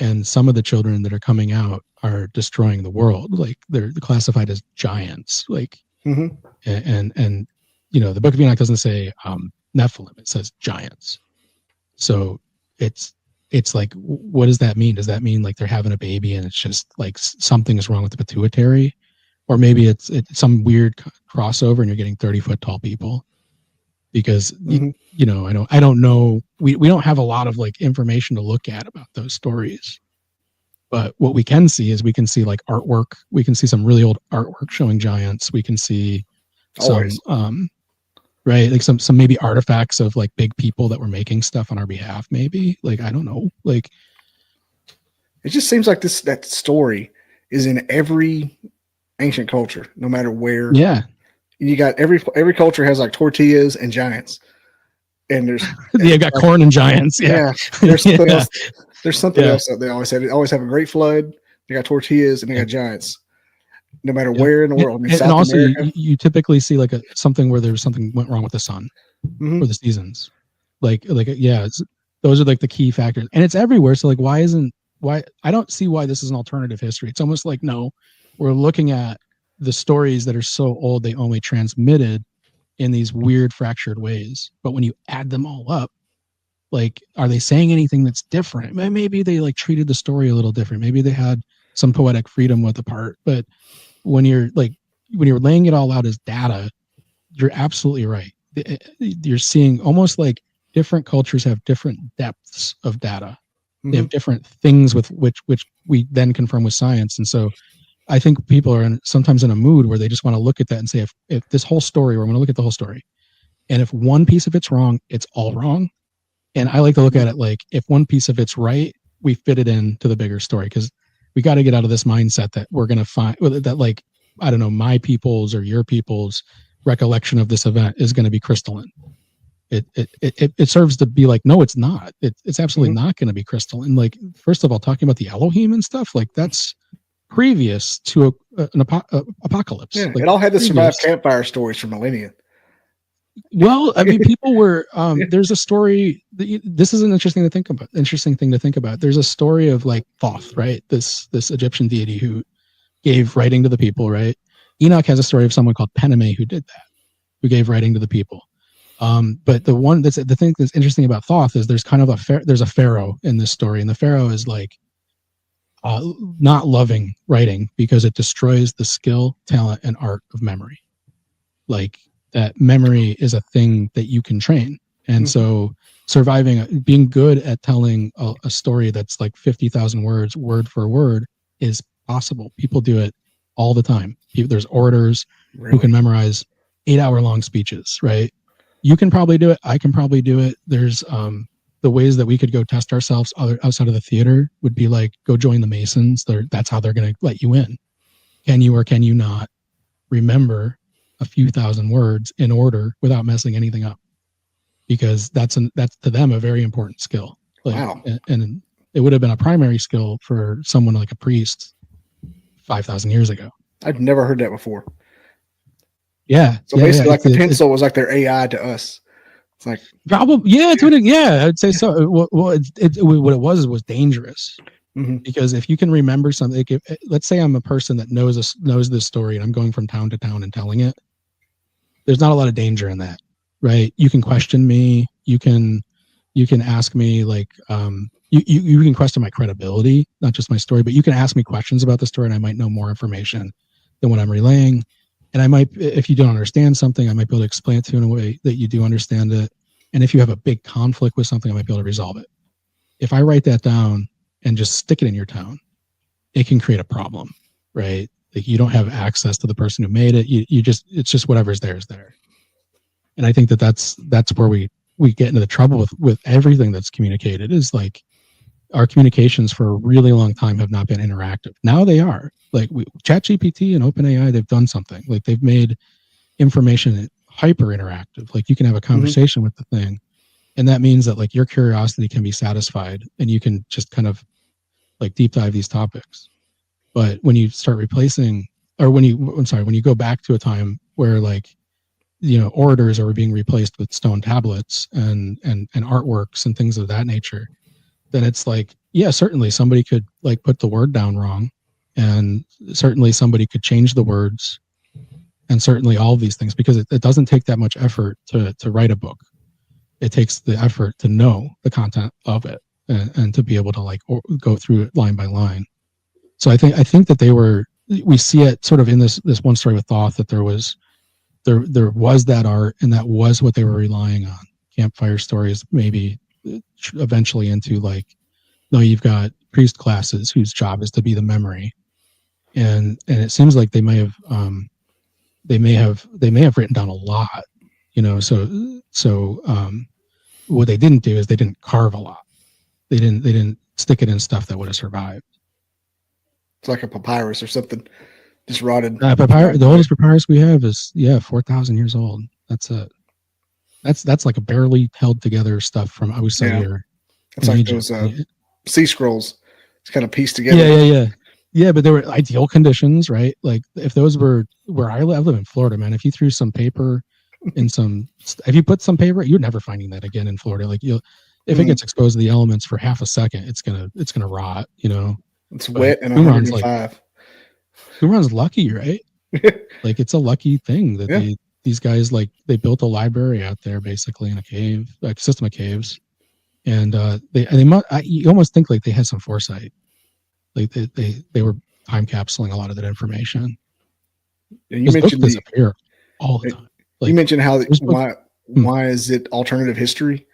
And some of the children that are coming out are destroying the world. Like they're classified as giants. Like, and the Book of Enoch doesn't say Nephilim, it says giants. So it's like, what does that mean? Does that mean like they're having a baby and it's just like something is wrong with the pituitary? Or maybe it's some weird crossover and you're getting 30-foot tall people? Because I don't know. We don't have a lot of like information to look at about those stories. But what we can see is like artwork. We can see some really old artwork showing giants. We can see some right, like some maybe artifacts of like big people that were making stuff on our behalf. Maybe, like, I don't know. Like, it just seems like that story is in every ancient culture, no matter where. Yeah. You got every culture has like tortillas and giants, and there's got corn and giants. Yeah, there's something else. There's something else that they always said. They always have a great flood. They got tortillas and they got giants. No matter where in the world. And also, you typically see like something where there's something went wrong with the sun or the seasons. Those are like the key factors, and it's everywhere. So like, why I don't see why this is an alternative history. It's almost like, no, we're looking at the stories that are so old they only transmitted in these weird fractured ways, but when you add them all up, Like, are they saying anything that's different? Maybe they like treated the story a little different. Maybe they had some poetic freedom with the part. But when you're laying it all out as data, you're absolutely right. You're seeing almost like different cultures have different depths of data. They have different things with which we then confirm with science. And so I think people are sometimes in a mood where they just want to look at that and say, if this whole story, we're going to look at the whole story. And if one piece of it's wrong, it's all wrong. And I like to look at it like, if one piece of it's right, we fit it into the bigger story, because we got to get out of this mindset that we're going to find that, like, I don't know, my people's or your people's recollection of this event is going to be crystalline. It serves to be like, no, it's not. It's absolutely not going to be crystalline. Like, first of all, talking about the Elohim and stuff, like, that's previous to an apocalypse. Yeah, like, it all had to survive campfire stories for millennia. Well, I mean, people were. There's a story. This is an interesting thing to think about. There's a story of like Thoth, right? This Egyptian deity who gave writing to the people, right? Enoch has a story of someone called Peneme who did that, who gave writing to the people. But the thing that's interesting about Thoth is there's kind of there's a pharaoh in this story, and the pharaoh is like not loving writing because it destroys the skill, talent, and art of memory. Like, that memory is a thing that you can train. And so being good at telling a story that's like 50,000 words, word for word, is possible. People do it all the time. There's orators who can memorize 8-hour-long speeches, right? You can probably do it. I can probably do it. There's the ways that we could go test ourselves outside of the theater would be like, go join the Masons. That's how they're going to let you in. Can you or can you not remember a few thousand words in order without messing anything up? Because that's to them a very important skill. Like, wow. And it would have been a primary skill for someone like a priest 5,000 years ago. I've never heard that before. Yeah. So basically, like the pencil was like their AI to us. It's like probably, yeah. I'd say so. Well, what it was dangerous. Because if you can remember something, let's say I'm a person that knows this story and I'm going from town to town and telling it, there's not a lot of danger in that, right? You can question me. You can ask me, like, you can question my credibility, not just my story, but you can ask me questions about the story and I might know more information than what I'm relaying. And I might, if you don't understand something, I might be able to explain it to you in a way that you do understand it. And if you have a big conflict with something, I might be able to resolve it. If I write that down and just stick it in your town, it can create a problem, right? Like, you don't have access to the person who made it. It's just whatever's there is there. And I think that's where we get into the trouble with everything that's communicated, is like, our communications for a really long time have not been interactive. Now they are. Like, ChatGPT and OpenAI, they've done something. Like, they've made information hyper interactive. Like, you can have a conversation with the thing, and that means that, like, your curiosity can be satisfied and you can just kind of like deep dive these topics. But when you start replacing, or when you go back to a time where, like, orators are being replaced with stone tablets and artworks and things of that nature, then it's like, yeah, certainly somebody could like put the word down wrong, and certainly somebody could change the words, and certainly all of these things, because it doesn't take that much effort to write a book. It takes the effort to know the content of it and to be able to like go through it line by line. So I think that we see it sort of in this one story with Thoth, that there was that art, and that was what they were relying on. Campfire stories, maybe eventually into like, no, you've got priest classes whose job is to be the memory, and it seems like they may have written down a lot, so what they didn't do is they didn't carve a lot. They didn't stick it in stuff that would have survived. It's like a papyrus or something, just rotted. The oldest papyrus we have is 4,000 years old. That's it. That's like a barely held together stuff from Ausar. It's like Egypt. Those sea scrolls. It's kind of pieced together. Yeah, but they were ideal conditions, right? Like, if those were where I live in Florida, man, if you threw some paper in if you put some paper, you're never finding that again in Florida. Like, if it gets exposed to the elements for half a second, it's gonna rot, It's wet and 105. Qumran's lucky, right? Like, it's a lucky thing that these guys, like, they built a library out there basically in a cave, like system of caves. And you almost think like they had some foresight, like they were time capsuling a lot of that information. And you mentioned books disappear all the time. Like, you mentioned how why is it alternative history?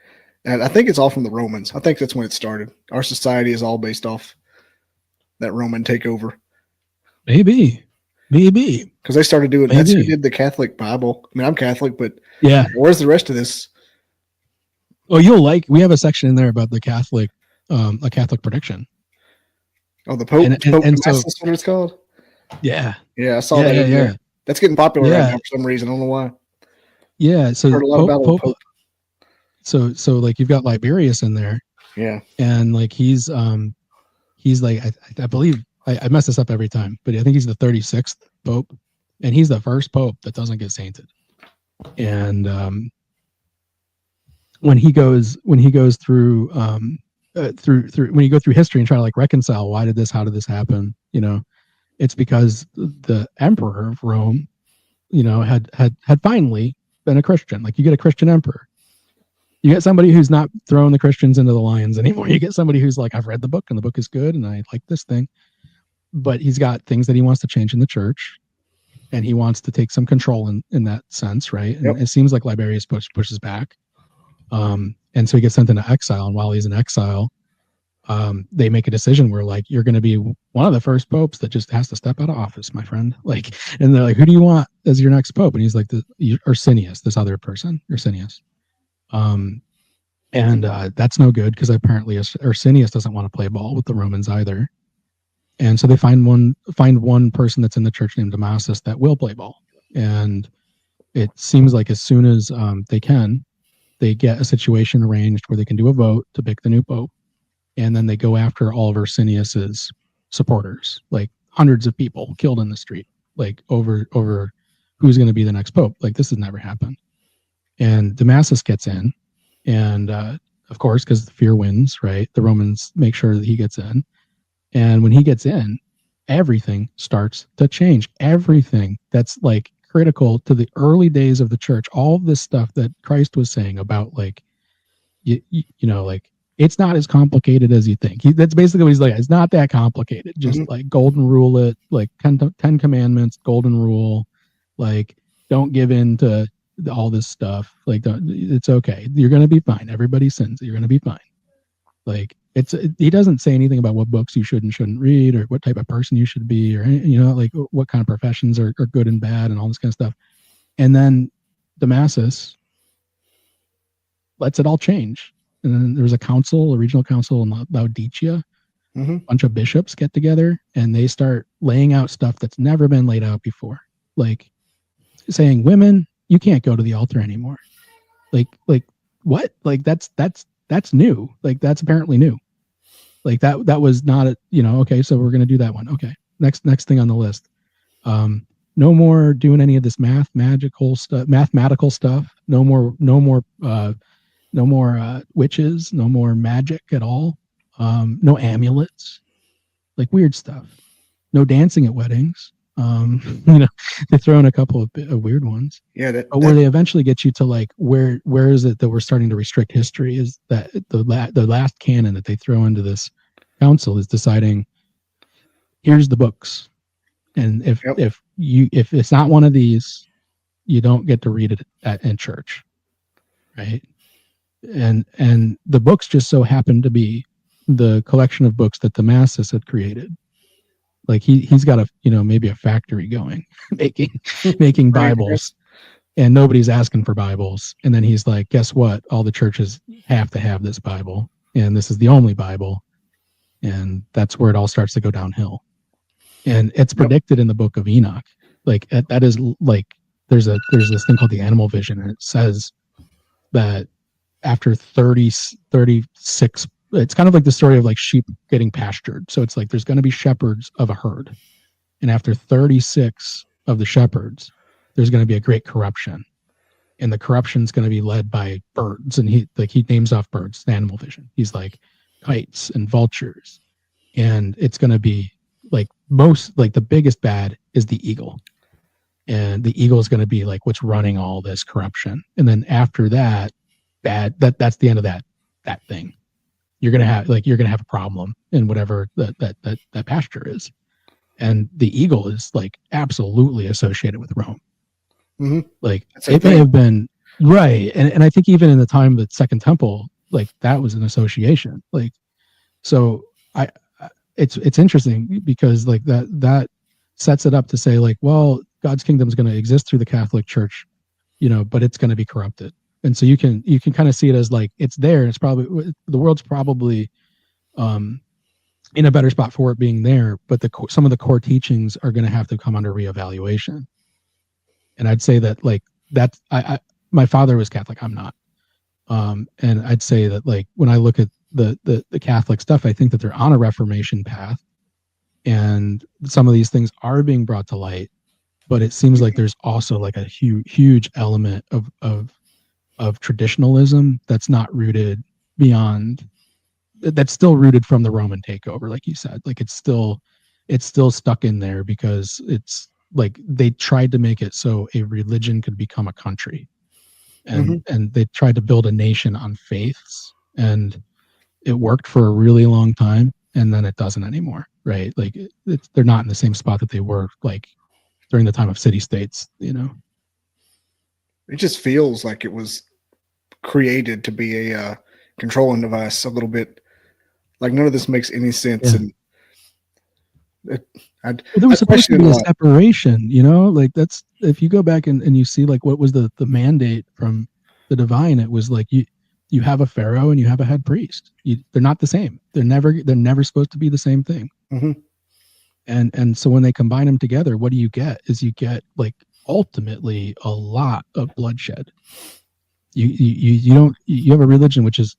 And I think it's all from the Romans. I think that's when it started. Our society is all based off that Roman takeover. Maybe because they started doing. That's who did the Catholic Bible. I mean, I'm Catholic, but yeah, where's the rest of this? Oh, we have a section in there about the Catholic, a Catholic prediction. Oh, the Pope, Pope Damascus, that's what it's called. Yeah, I saw that. Yeah, that's getting popular right now for some reason. I don't know why. Yeah, so heard a lot about Pope. So like you've got Liberius in there. Yeah, and like he's like I believe I mess this up every time, but I think he's the 36th Pope, and he's the first Pope that doesn't get sainted. And when he goes through when you go through history and try to like reconcile how did this happen, it's because the emperor of Rome, had finally been a Christian. Like, you get a Christian emperor, you get somebody who's not throwing the Christians into the lions anymore. You get somebody who's like, I've read the book and the book is good and I like this thing, but he's got things that he wants to change in the church, and he wants to take some control in that sense, right? And it seems like Liberius pushes back. And so he gets sent into exile, and while he's in exile, they make a decision where, like, you're going to be one of the first popes that just has to step out of office, my friend. Like, and they're like, who do you want as your next pope? And he's like, Ursinius, this other person, Ursinius. And that's no good, because apparently Ursinius doesn't want to play ball with the Romans either. And so they find one person that's in the church named Damasus that will play ball. And it seems like as soon as they get a situation arranged where they can do a vote to pick the new pope. And then they go after all of Ursinius's supporters, like hundreds of people killed in the street, like over who's going to be the next pope. Like, this has never happened. And Damasus gets in, and of course, because the fear wins, right? The Romans make sure that he gets in. And when he gets in, everything starts to change. Everything that's like critical to the early days of the church, all of this stuff that Christ was saying about, like, like, it's not as complicated as you think. That's basically what he's like. It's not that complicated. Just like golden rule it, like 10 commandments, golden rule, like, don't give in to all this stuff. Like, it's okay. You're going to be fine. Everybody sins. You're going to be fine. Like, he doesn't say anything about what books you should and shouldn't read, or what type of person you should be, or, like what kind of professions are good and bad and all this kind of stuff. And then Damasus lets it all change. And then there was a regional council in Laodicea. A bunch of bishops get together and they start laying out stuff that's never been laid out before. Like, saying, women, you can't go to the altar anymore. Like what? Like, that's new. Like, that's apparently new. Like, that was not okay, so we're going to do that one. Okay. Next thing on the list. No more doing any of this mathematical stuff. No more witches, no more magic at all. No amulets, like weird stuff. No dancing at weddings. They throw in a couple of weird ones. Yeah, but where they eventually get you to, like, where is it that we're starting to restrict history is that the last canon that they throw into this council is deciding, here's the books, and if it's not one of these, you don't get to read it in church, right? And the books just so happen to be the collection of books that Damasus had created. Like, he's got maybe a factory going, making Bibles, and nobody's asking for Bibles. And then he's like, guess what? All the churches have to have this Bible, and this is the only Bible. And that's where it all starts to go downhill. And it's predicted in the Book of Enoch. Like, that is, like, there's this thing called the animal vision, and it says that after 36, it's kind of like the story of, like, sheep getting pastured. So it's like there's going to be shepherds of a herd, and after 36 of the shepherds, there's going to be a great corruption, and the corruption is going to be led by birds. And he names off birds, the animal vision. He's like kites and vultures, and it's going to be like the biggest bad is the eagle, and the eagle is going to be like what's running all this corruption. And then after that, that's the end of that that thing. You're gonna have a problem in whatever that pasture is. And the eagle is like absolutely associated with Rome. Mm-hmm. Like it may have been right, and I think even in the time of the Second Temple, like that was an association. Like, so it's interesting because like that sets it up to say like, well, God's kingdom is going to exist through the Catholic Church, but it's going to be corrupted. And so you can kind of see it as like it's there. It's probably the world's probably in a better spot for it being there, but some of the core teachings are going to have to come under reevaluation. And I'd say that like that my father was Catholic, I'm not, and I'd say that like when I look at the Catholic stuff, I think that they're on a Reformation path, and some of these things are being brought to light. But it seems like there's also like a huge element of traditionalism that's not rooted beyond. That's still rooted from the Roman takeover, like you said. Like it's still stuck in there because it's like they tried to make it so a religion could become a country, and they tried to build a nation on faiths, and it worked for a really long time, and then it doesn't anymore, right? Like they're not in the same spot that they were like during the time of city states. It just feels like it was created to be a controlling device a little bit. Like none of this makes any sense. Yeah. And there was supposed to be a separation, like that's, if you go back and you see like what was the mandate from the divine, it was like you have a pharaoh and you have a head priest. They're not the same. They're never supposed to be the same thing. Mm-hmm. And so when they combine them together, what do you get? Is you get like ultimately a lot of bloodshed. You have a religion which is,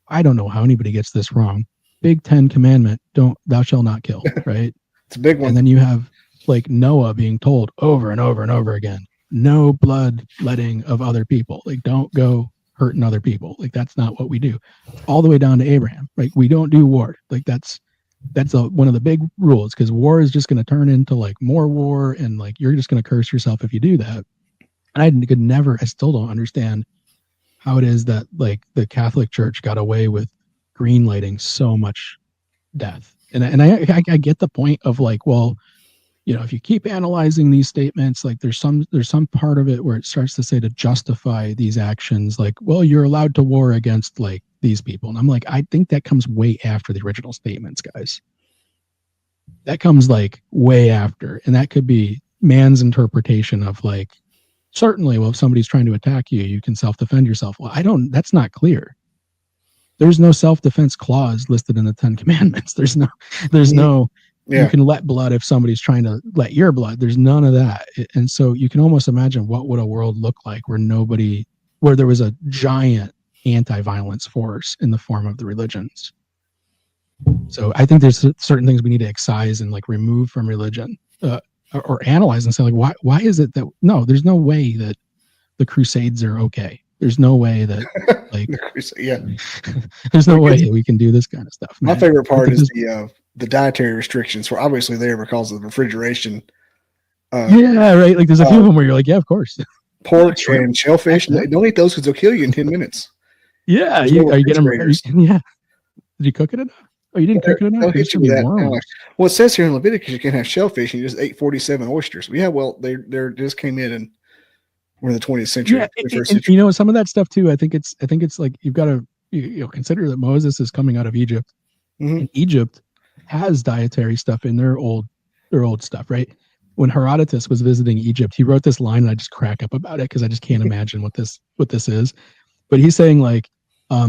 I don't know how anybody gets this wrong. Big 10 commandment, thou shalt not kill, right? It's a big one. And then you have like Noah being told over and over and over again, no blood letting of other people. Like don't go hurting other people. Like that's not what we do. All the way down to Abraham. Like we don't do war. Like that's one of the big rules, because war is just going to turn into like more war, and like you're just going to curse yourself if you do that. And I still don't understand how it is that like the Catholic Church got away with green lighting so much death. And I get the point of like, well, if you keep analyzing these statements, like there's some part of it where it starts to say to justify these actions, like, well, you're allowed to war against like these people. And I'm like, I think that comes way after the original statements, guys. That comes like way after. And that could be man's interpretation of like, certainly, well, if somebody's trying to attack you, you can self-defend yourself. Well, that's not clear. There's no self-defense clause listed in the 10 Commandments. There's no, you can let blood if somebody's trying to let your blood. There's none of that. And so you can almost imagine what would a world look like where there was a giant anti-violence force in the form of the religions. So I think there's certain things we need to excise and like remove from religion. Or analyze and say like, why is it that there's no way that the Crusades are okay. There's no way that like there's no way that we can do this kind of stuff. My favorite part is the dietary restrictions were obviously there because of refrigeration. Yeah, right. Like there's a few of them where you're like, yeah, of course. Pork and shellfish. Don't eat those because they'll kill you in 10 minutes. Yeah, are you getting yeah. Did you cook it enough? Oh, you didn't cook it enough? Well, it says here in Leviticus you can't have shellfish, and you just ate 47 oysters. Yeah, well, they just came in we're in the 20th century. Yeah, and some of that stuff too. I think it's like you've got to consider that Moses is coming out of Egypt, and Egypt has dietary stuff in their old stuff, right? When Herodotus was visiting Egypt, he wrote this line, and I just crack up about it because I just can't imagine what this is. But he's saying like,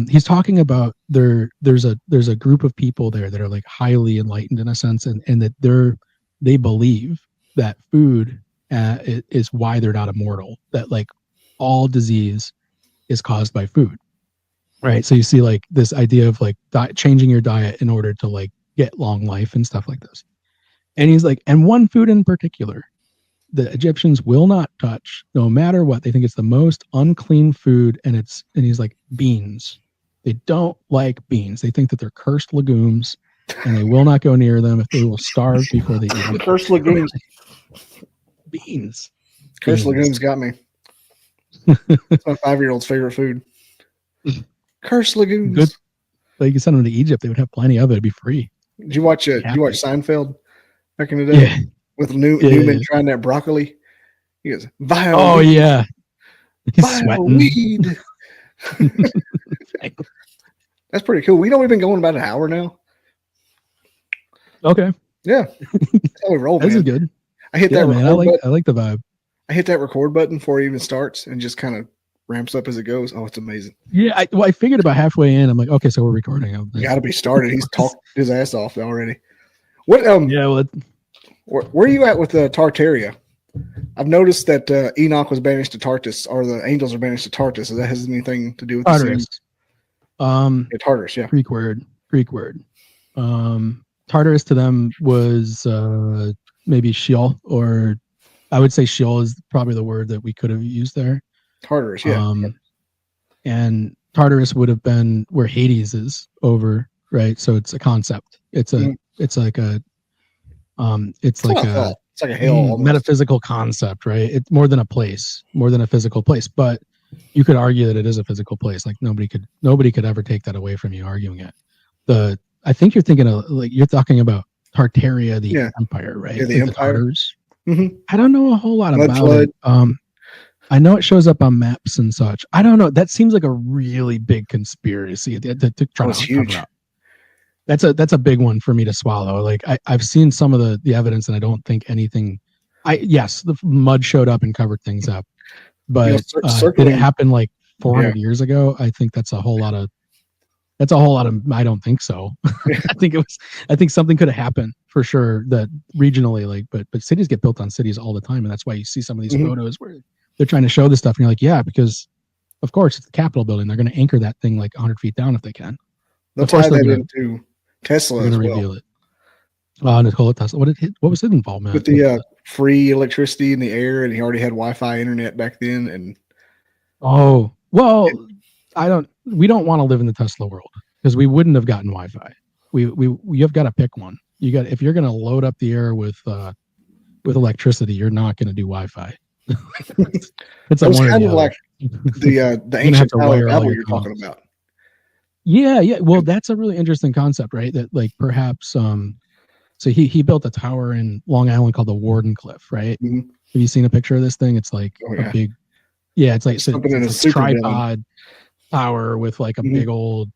he's talking about there's a group of people there that are like highly enlightened in a sense, and that they believe that food is why they're not immortal, that like all disease is caused by food, right? So you see like this idea of like changing your diet in order to like get long life and stuff like this. And he's like, and one food in particular the Egyptians will not touch, no matter what. They think it's the most unclean food, and he's like, beans. They don't like beans. They think that they're cursed legumes, and they will not go near them if they will starve before they eat them. Cursed legumes. Beans. Cursed legumes got me. It's my 5-year-old's favorite food. Curse lagoons. Good. Like you send them to Egypt, they would have plenty of it. It'd be free. Did you watch it? Did you watch Seinfeld back in the day? Yeah. With Newman trying that broccoli. He goes, vile. Oh weed. Yeah. He's vile sweating. Weed. That's pretty cool. We've been going about an hour now. Okay. Yeah. That's how we roll. This is good. I hit that. Man, I like the vibe. I hit that record button before it even starts and just kind of ramps up as it goes. Oh, it's amazing. Yeah, I figured about halfway in. I'm like, okay, so we're recording. You got to be started. He's talked his ass off already. What? Yeah. Well, where are you at with Tartaria? I've noticed that Enoch was banished to Tartarus, or the angels are banished to Tartarus. Does that has anything to do with Tartarus? Tartarus, yeah. Greek word. Tartarus to them was maybe Sheol, or I would say Sheol is probably the word that we could have used there. Tartarus, yeah. And Tartarus would have been where Hades is over, right? So it's a concept. It's like a hell metaphysical concept, right? It's more than a place, more than a physical place. But you could argue that it is a physical place. Like nobody could ever take that away from you arguing it. I think you're thinking of you're talking about Tartaria, the empire, right? Yeah, the empire. Mm-hmm. I don't know a whole lot about it. I know it shows up on maps and such. I don't know. That seems like a really big conspiracy to try to cover up. That's a big one for me to swallow. Like I've seen some of the evidence, and I don't think anything. Yes, the mud showed up and covered things up, but did it happen like 400 years ago? I think that's a whole lot of. I don't think so. I think something could have happened for sure that regionally, but cities get built on cities all the time. And that's why you see some of these photos where they're trying to show this stuff. And you're like, yeah, because of course it's the Capitol building. They're going to anchor that thing like 100 feet down if they can. They'll tie that into Tesla as well. Reveal it. Nikola Tesla. What was his involvement? With the free electricity in the air, and he already had Wi-Fi internet back then. And we don't want to live in the Tesla world because we wouldn't have gotten Wi-Fi. We have got to pick one. If you're going to load up the air with electricity, you're not going to do Wi-Fi. It's kind of like the ancient Tower of Babel you're talking about. Yeah. Well, that's a really interesting concept, right? That perhaps so he built a tower in Long Island called the Warden Cliff, right? Mm-hmm. Have you seen a picture of this thing? It's like a big, it's like it's a tripod tower with like a big old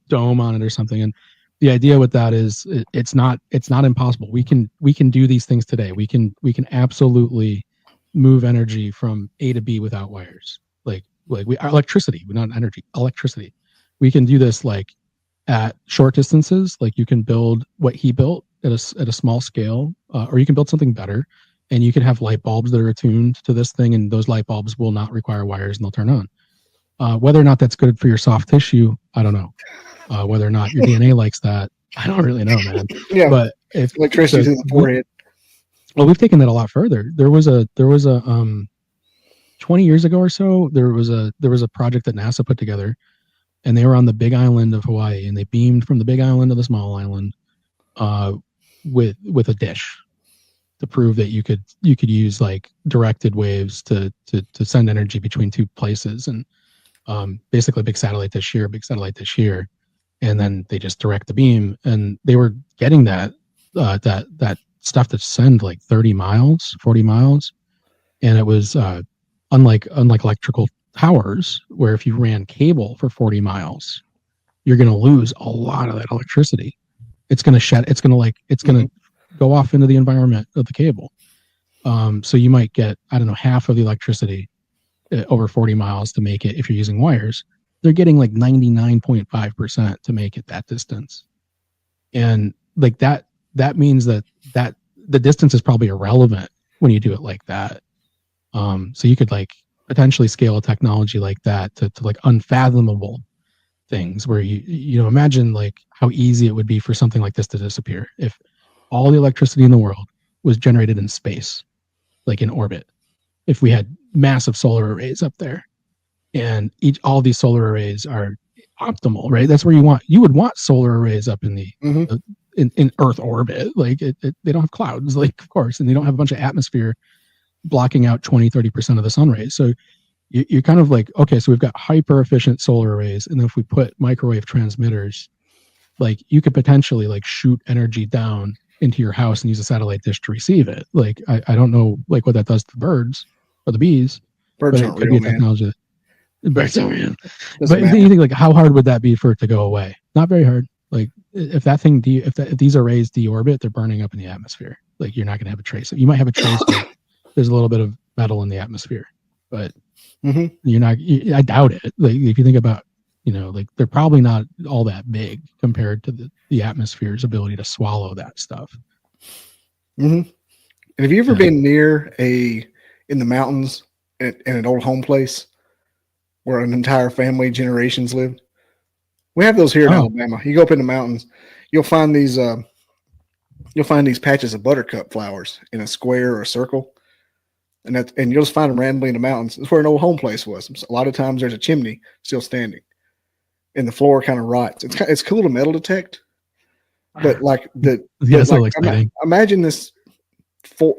dome on it or something. And the idea with that is it's not impossible. We can do these things today. We can absolutely move energy from A to B without wires. Electricity, not energy, electricity. We can do this at short distances. Like you can build what he built at a small scale, or you can build something better, and you can have light bulbs that are attuned to this thing, and those light bulbs will not require wires and they'll turn on. Whether or not that's good for your soft tissue, I don't know. Whether or not your DNA likes that, I don't really know, man. Yeah, but if electricity to the forehead. Well, we've taken that a lot further. There was a 20 years ago or so, there was a project that NASA put together, and they were on the big island of Hawaii, and they beamed from the big island to the small island with a dish to prove that you could use directed waves to send energy between two places, and basically big satellite dish here, and then they just direct the beam, and they were getting that stuff to send 30 miles, 40 miles, and it was unlike electrical towers, where if you ran cable for 40 miles, you're going to lose a lot of that electricity. It's going to go off into the environment of the cable. So you might get, I don't know, half of the electricity over 40 miles to make it. If you're using wires, they're getting 99.5% to make it that distance. And that means that the distance is probably irrelevant when you do it like that. So you could potentially scale a technology like that to unfathomable things, where you imagine how easy it would be for something like this to disappear if all the electricity in the world was generated in space, in orbit. If we had massive solar arrays up there, and all these solar arrays are optimal, right? That's where you would want solar arrays up in the in Earth orbit. They don't have clouds, of course, and they don't have a bunch of atmosphere blocking out 20-30% of the sun rays. So you're kind of like, okay, so we've got hyper efficient solar arrays, and if we put microwave transmitters, like you could potentially like shoot energy down into your house and use a satellite dish to receive it. Like I don't know like what that does to the birds or the bees, Birds but it aren't could real, be a man. technology. Birds aren't real. Doesn't But matter. you think like how hard would that be for it to go away? Not very hard. Like if that thing if these arrays deorbit, they're burning up in the atmosphere. Like you're not going to have a trace. You might have a trace of there's a little bit of metal in the atmosphere, but you're not. I doubt it. Like if you think about, like they're probably not all that big compared to the atmosphere's ability to swallow that stuff. And have you ever been near in the mountains in an old home place where an entire family generations lived? We have those here in Alabama. You go up in the mountains, you'll find these patches of buttercup flowers in a square or a circle, and you'll just find them randomly in the mountains. That's where an old home place was. A lot of times there's a chimney still standing, and the floor kind of rots. It's cool to metal detect, but like imagine this floor,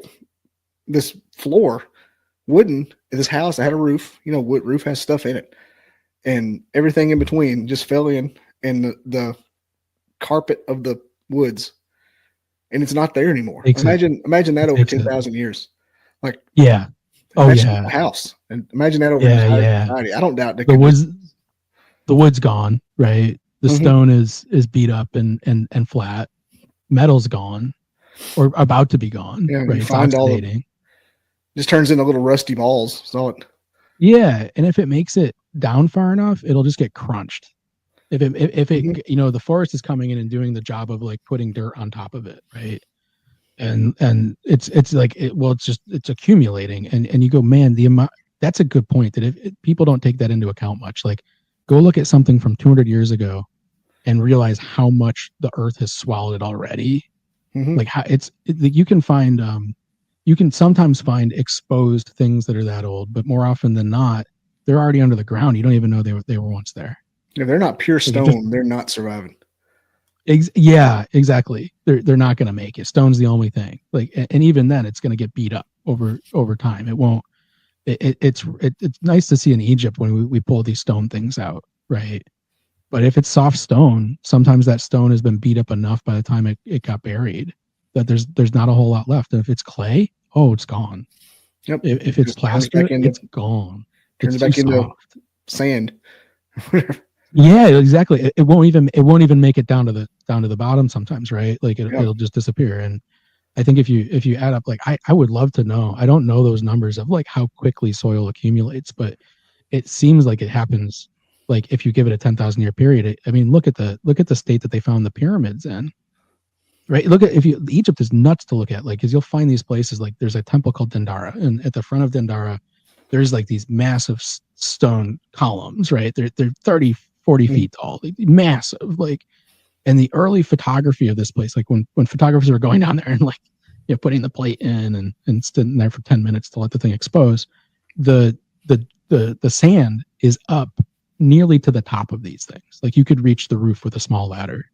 wooden. This house that had a roof. Wood roof has stuff in it, and everything in between just fell in the carpet of the woods, and it's not there anymore. Imagine that over 10,000 years. Like, yeah. Oh yeah. A house. And imagine that over society. I don't doubt that the wood's gone, right? The stone is beat up and flat. Metal's gone or about to be gone. Yeah, right. It's oxidating. Just turns into little rusty balls. So yeah. And if it makes it down far enough, it'll just get crunched. If it the forest is coming in and doing the job of like putting dirt on top of it, right? And it's like it's accumulating, and you go, man, that's a good point. That if people don't take that into account much, like go look at something from 200 years ago and realize how much the earth has swallowed it already. Like how you can sometimes find exposed things that are that old, but more often than not, they're already under the ground. You don't even know they were once there. If they're not pure stone, they're not surviving. Yeah, exactly. They're not going to make it. Stone's the only thing. Like, and even then, it's going to get beat up over time. It won't. It's nice to see in Egypt when we pull these stone things out, right? But if it's soft stone, sometimes that stone has been beat up enough by the time it got buried that there's not a whole lot left. And if it's clay, it's gone. Yep. If it's plaster, it's gone. Turns it back into sand. Yeah, exactly. It won't even make it down to the bottom sometimes, right? Like it'll just disappear. And I think if you add up, like I would love to know. I don't know those numbers of like how quickly soil accumulates, but it seems like it happens. Like if you give it a 10,000 year period, look at the state that they found the pyramids in, right? Egypt is nuts to look at, like, because you'll find these places, like there's a temple called Dendara, and at the front of Dendara, there's like these massive stone columns, right? They're 30, 40 feet tall, like, massive, like, and the early photography of this place, like when photographers were going down there and like, putting the plate in and sitting there for 10 minutes to let the thing expose, the sand is up nearly to the top of these things. Like you could reach the roof with a small ladder.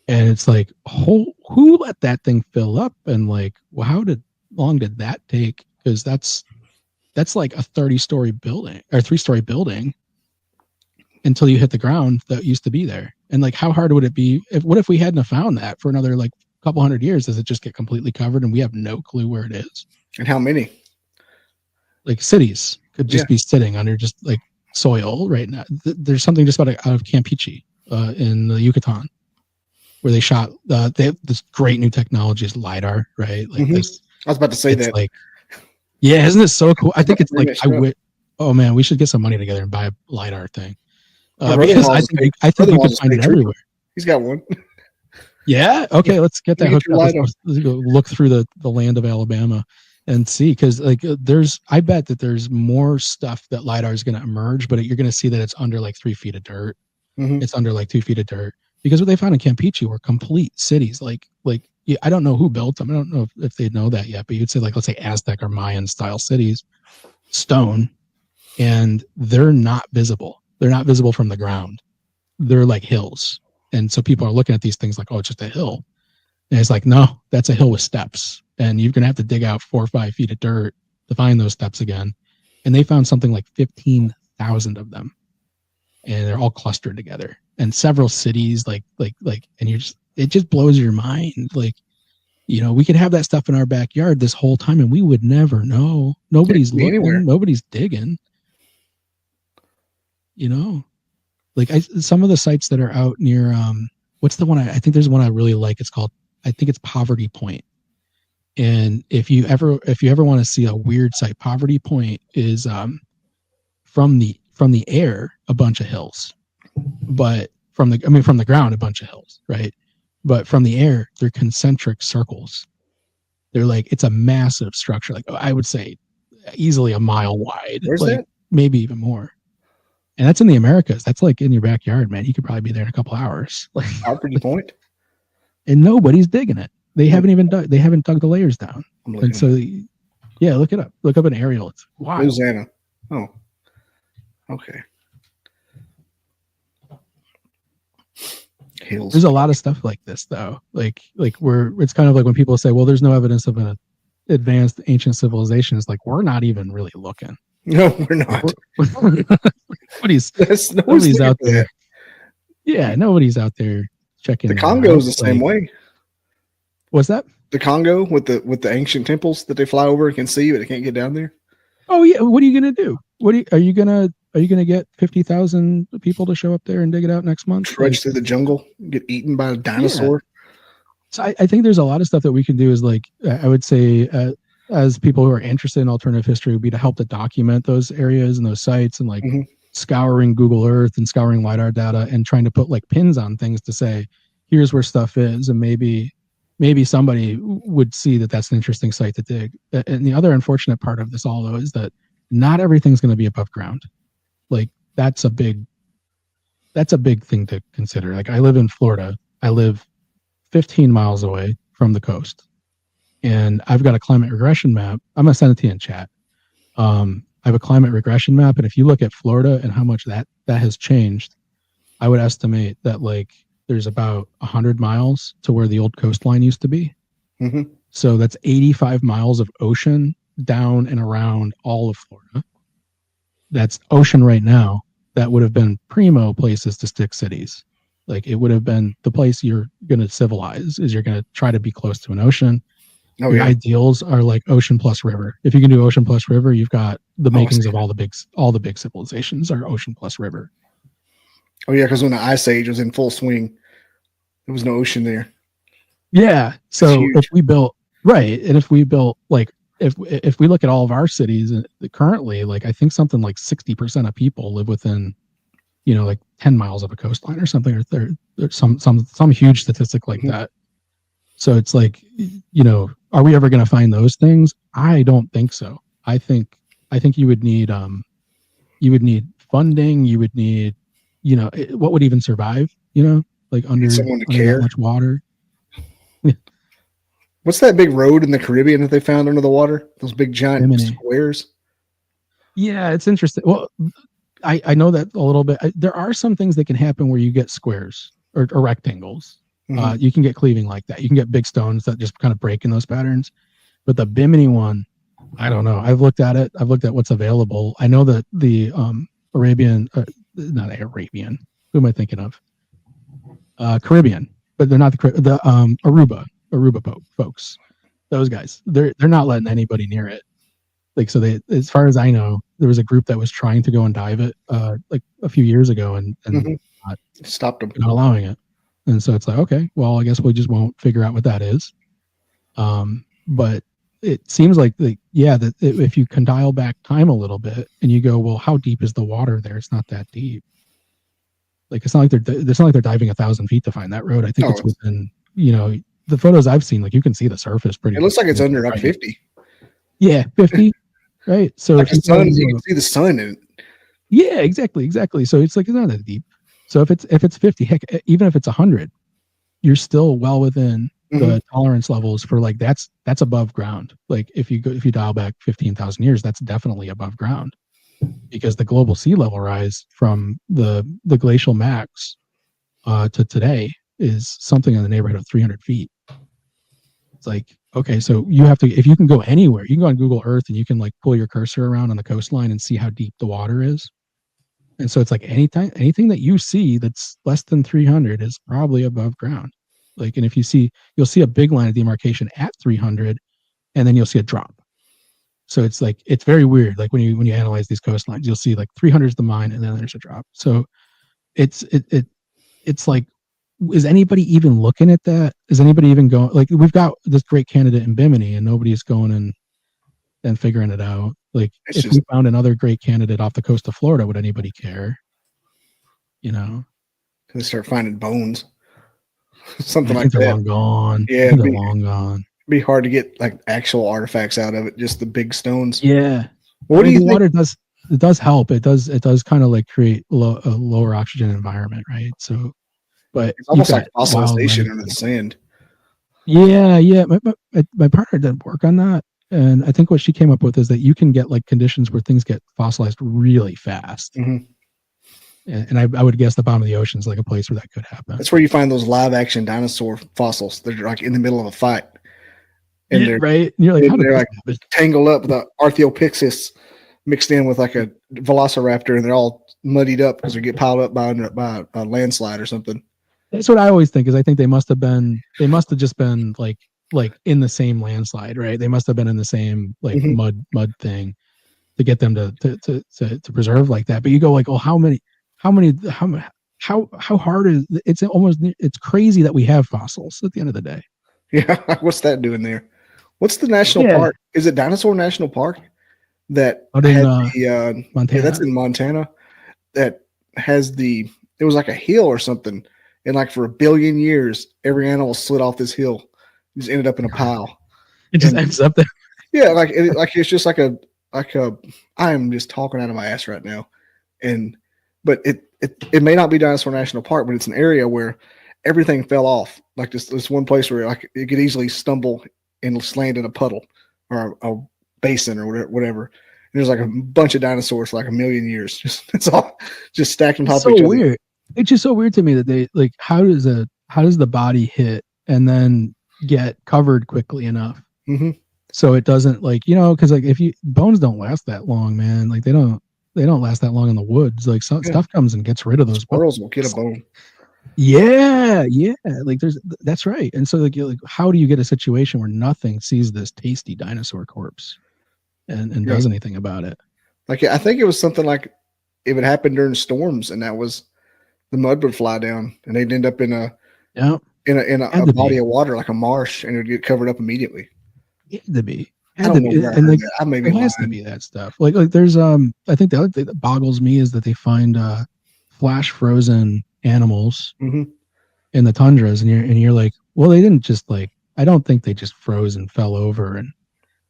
And it's like, who let that thing fill up? And like, well, how long did that take? Because that's like a 30-story building or 3-story building until you hit the ground that used to be there. And like, how hard would it be? What if we hadn't have found that for another like couple hundred years? Does it just get completely covered and we have no clue where it is? And how many? Like cities could just be sitting under just like soil right now. There's something just about out of Campeche in the Yucatan where they shot. They have this great new technology, is LiDAR, right? Like this. I was about to say that. Like, yeah, isn't this so cool? I think it's like oh man, we should get some money together and buy a LiDAR thing. Because I think you can find it everywhere. He's got one. Yeah. Okay. Let's get that hooked up. Let's go look through the land of Alabama and see, because like I bet that there's more stuff that LiDAR is going to emerge, but you're going to see that it's under like 3 feet of dirt. It's under like 2 feet of dirt, because what they found in Campeche were complete cities. Like I don't know who built them. I don't know if they know that yet, but you'd say like, let's say Aztec or Mayan style cities, stone, and they're not visible. They're not visible from the ground. They're like hills. And so people are looking at these things like, oh, it's just a hill. And it's like, no, that's a hill with steps. And you're going to have to dig out 4 or 5 feet of dirt to find those steps again. and they found something like 15,000 of them, and they're all clustered together, and several cities, and it just blows your mind. Like, we could have that stuff in our backyard this whole time, and we would never know. Nobody's looking, anywhere. Nobody's digging. Some of the sites that are out near, what's the one? I think there's one I really like. I think it's Poverty Point. And if you ever want to see a weird site, Poverty Point is from the air a bunch of hills, but from the ground a bunch of hills, right? But from the air they're concentric circles. They're like, it's a massive structure, like I would say easily a mile wide. Where's that? Maybe even more. And that's in the Americas. That's like in your backyard, man. You could probably be there in a couple hours. Poverty Point, and nobody's digging it. They haven't even dug the layers down. And so, yeah, look it up. Look up an aerial. It's wild. Louisiana. Oh, okay. Hills. There's a lot of stuff like this, though. It's kind of like when people say, "Well, there's no evidence of an advanced ancient civilization." It's like, we're not even really looking. No, we're not. Nobody's out there. Yeah, nobody's out there checking. The Congo is the same way. What's that? The Congo with the ancient temples that they fly over and can see, but they can't get down there. Oh yeah, what are you gonna do? Are you gonna get 50,000 people to show up there and dig it out next month? Trudge through the jungle, get eaten by a dinosaur. Yeah. So I think there's a lot of stuff that we can do. Is like, I would say, as people who are interested in alternative history, would be to help to document those areas and those sites, and scouring Google Earth and scouring LiDAR data and trying to put like pins on things to say, here's where stuff is, and maybe somebody would see that that's an interesting site to dig. And the other unfortunate part of this all, though, is that not everything's going to be above ground. Like, that's a big thing to consider. Like, I live in Florida. I live 15 miles away from the coast, and I've got a climate regression map. I'm going to send it to you in chat. I have a climate regression map, and if you look at Florida and how much that has changed, I would estimate that like there's about 100 miles to where the old coastline used to be. Mm-hmm. So that's 85 miles of ocean down and around all of Florida. That's ocean right now. That would have been primo places to stick cities. Like, it would have been the place you're going to civilize, is you're going to try to be close to an ocean. Oh, the ideals are like ocean plus river. If you can do ocean plus river, you've got the makings of all the big civilizations are ocean plus river. Oh yeah, because when the Ice Age was in full swing, there was no ocean there. Yeah. So if we built like, if we look at all of our cities currently, like, I think something like 60% of people live within, like 10 miles of a coastline or something, or there's some huge statistic like that. So it's like, are we ever going to find those things? I don't think so. I think you would need funding. You would need, what would even survive, like under that much water. What's that big road in the Caribbean that they found under the water? Those big giant squares. Yeah, it's interesting. Well, I know that a little bit. There are some things that can happen where you get squares or rectangles. You can get cleaving like that. You can get big stones that just kind of break in those patterns. But the Bimini one, I don't know. I've looked at it. I've looked at what's available. I know that the not Arabian. Who am I thinking of? Caribbean, but they're not the Aruba folks. Those guys, they're not letting anybody near it. Like, so they, as far as I know, there was a group that was trying to go and dive it like a few years ago, and stopped them, not allowing it. And so it's like, okay, well, I guess we just won't figure out what that is. But it seems like if you can dial back time a little bit and you go, well, how deep is the water there? It's not that deep. Like, it's not like they're diving 1,000 feet to find that road. I think it's within, the photos I've seen, like, you can see the surface pretty. It looks like it's under up 50. Yeah, 50. Right. So like, you can see the sun in it. Yeah, exactly. So it's like, it's not that deep. So if it's 50, heck, even if it's 100, you're still well within the tolerance levels for, like, that's above ground. Like, if you dial back 15,000 years, that's definitely above ground, because the global sea level rise from the glacial max to today is something in the neighborhood of 300 feet. It's like, okay, so you have to, if you can go anywhere, you can go on Google Earth and you can like pull your cursor around on the coastline and see how deep the water is. And so it's like anything that you see that's less than 300 is probably above ground. Like, and if you'll see a big line of demarcation at 300, and then you'll see a drop. So it's like, it's very weird. Like when you analyze these coastlines, you'll see like 300 is the mine, and then there's a drop. So it's like, is anybody even looking at that? Is anybody even going? Like, we've got this great candidate in Bimini, and nobody's going and figuring it out. Like, if we found another great candidate off the coast of Florida, would anybody care? You know, they start finding bones, something like that. They're long gone. Yeah, they're long gone. It'd be hard to get like actual artifacts out of it, just the big stones. Yeah. What do you think? Water does help. It does kind of like create a lower oxygen environment, right? So, but it's almost like fossilization under the sand. Yeah. My partner didn't work on that, and I think what she came up with is that you can get like conditions where things get fossilized really fast. Mm-hmm. And I would guess the bottom of the ocean is like a place where that could happen. That's where you find those live action dinosaur fossils. They're like in the middle of a fight. And they're right. And you're like, they're like tangled up with an Archaeopixis mixed in with like a Velociraptor, and they're all muddied up because they get piled up by a landslide or something. That's what I always think. Is I think they must have just been like in the same landslide, right? They must have been in the same like mud thing to get them to preserve like that. But you go like, oh, how hard is it's almost, it's crazy that we have fossils at the end of the day. Yeah, what's that doing there? What's the national park? Is it Dinosaur National Park that had the Montana? Yeah, that's in Montana. That has it was like a hill or something, and like for 1 billion years, every animal slid off this hill, just ended up in a pile. It just ends up there. Yeah, like it's just like a I am just talking out of my ass right now, but it may not be Dinosaur National Park, but it's an area where everything fell off. Like this one place where like it could easily stumble and land in a puddle or a basin or whatever. And there's like a bunch of dinosaurs for like 1 million years. It's all just stacked on top of each other. Weird. It's just so weird to me that they like, how does the body hit and then get covered quickly enough? Mm-hmm. So it doesn't like, because like bones don't last that long, man. Like they don't last that long in the woods. Like stuff comes and gets rid of those. Squirrels will get a bone. Yeah. Like that's right. And so like how do you get a situation where nothing sees this tasty dinosaur corpse and does anything about it? Like I think it was something like it would happen during storms, and that was the mud would fly down, and they'd end up in a body of water like a marsh, and it would get covered up immediately. It had to be. And like it has to be that stuff. Like there's I think the other thing that boggles me is that they find flash frozen animals in the tundras, and you're like, well, they didn't just like, I don't think they just froze and fell over, and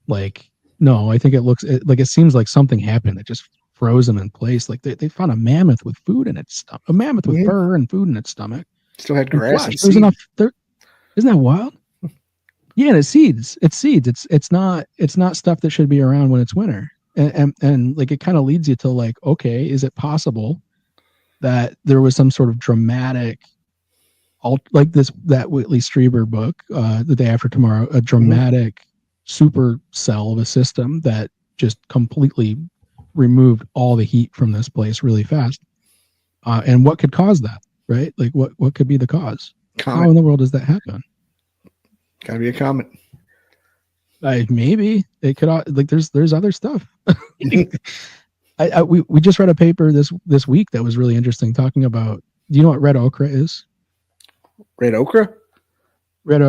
like, no, I think it seems like something happened that just froze them in place. Like they found a mammoth with food in its stomach, a mammoth with fur and food in its stomach. Still had grass. There's enough there. Isn't that wild? Yeah, and it's seeds. It's not stuff that should be around when it's winter. And like it kind of leads you to like, okay, is it possible that there was some sort of dramatic, like that Whitley Strieber book, The Day After Tomorrow, a dramatic super cell of a system that just completely removed all the heat from this place really fast? And what could cause that, right? Like what could be the cause? Comet. How in the world does that happen? Gotta be a comet. Maybe it could. Like there's other stuff. We just read a paper this week that was really interesting, talking about. Do you know what red ochre is? Red ochre?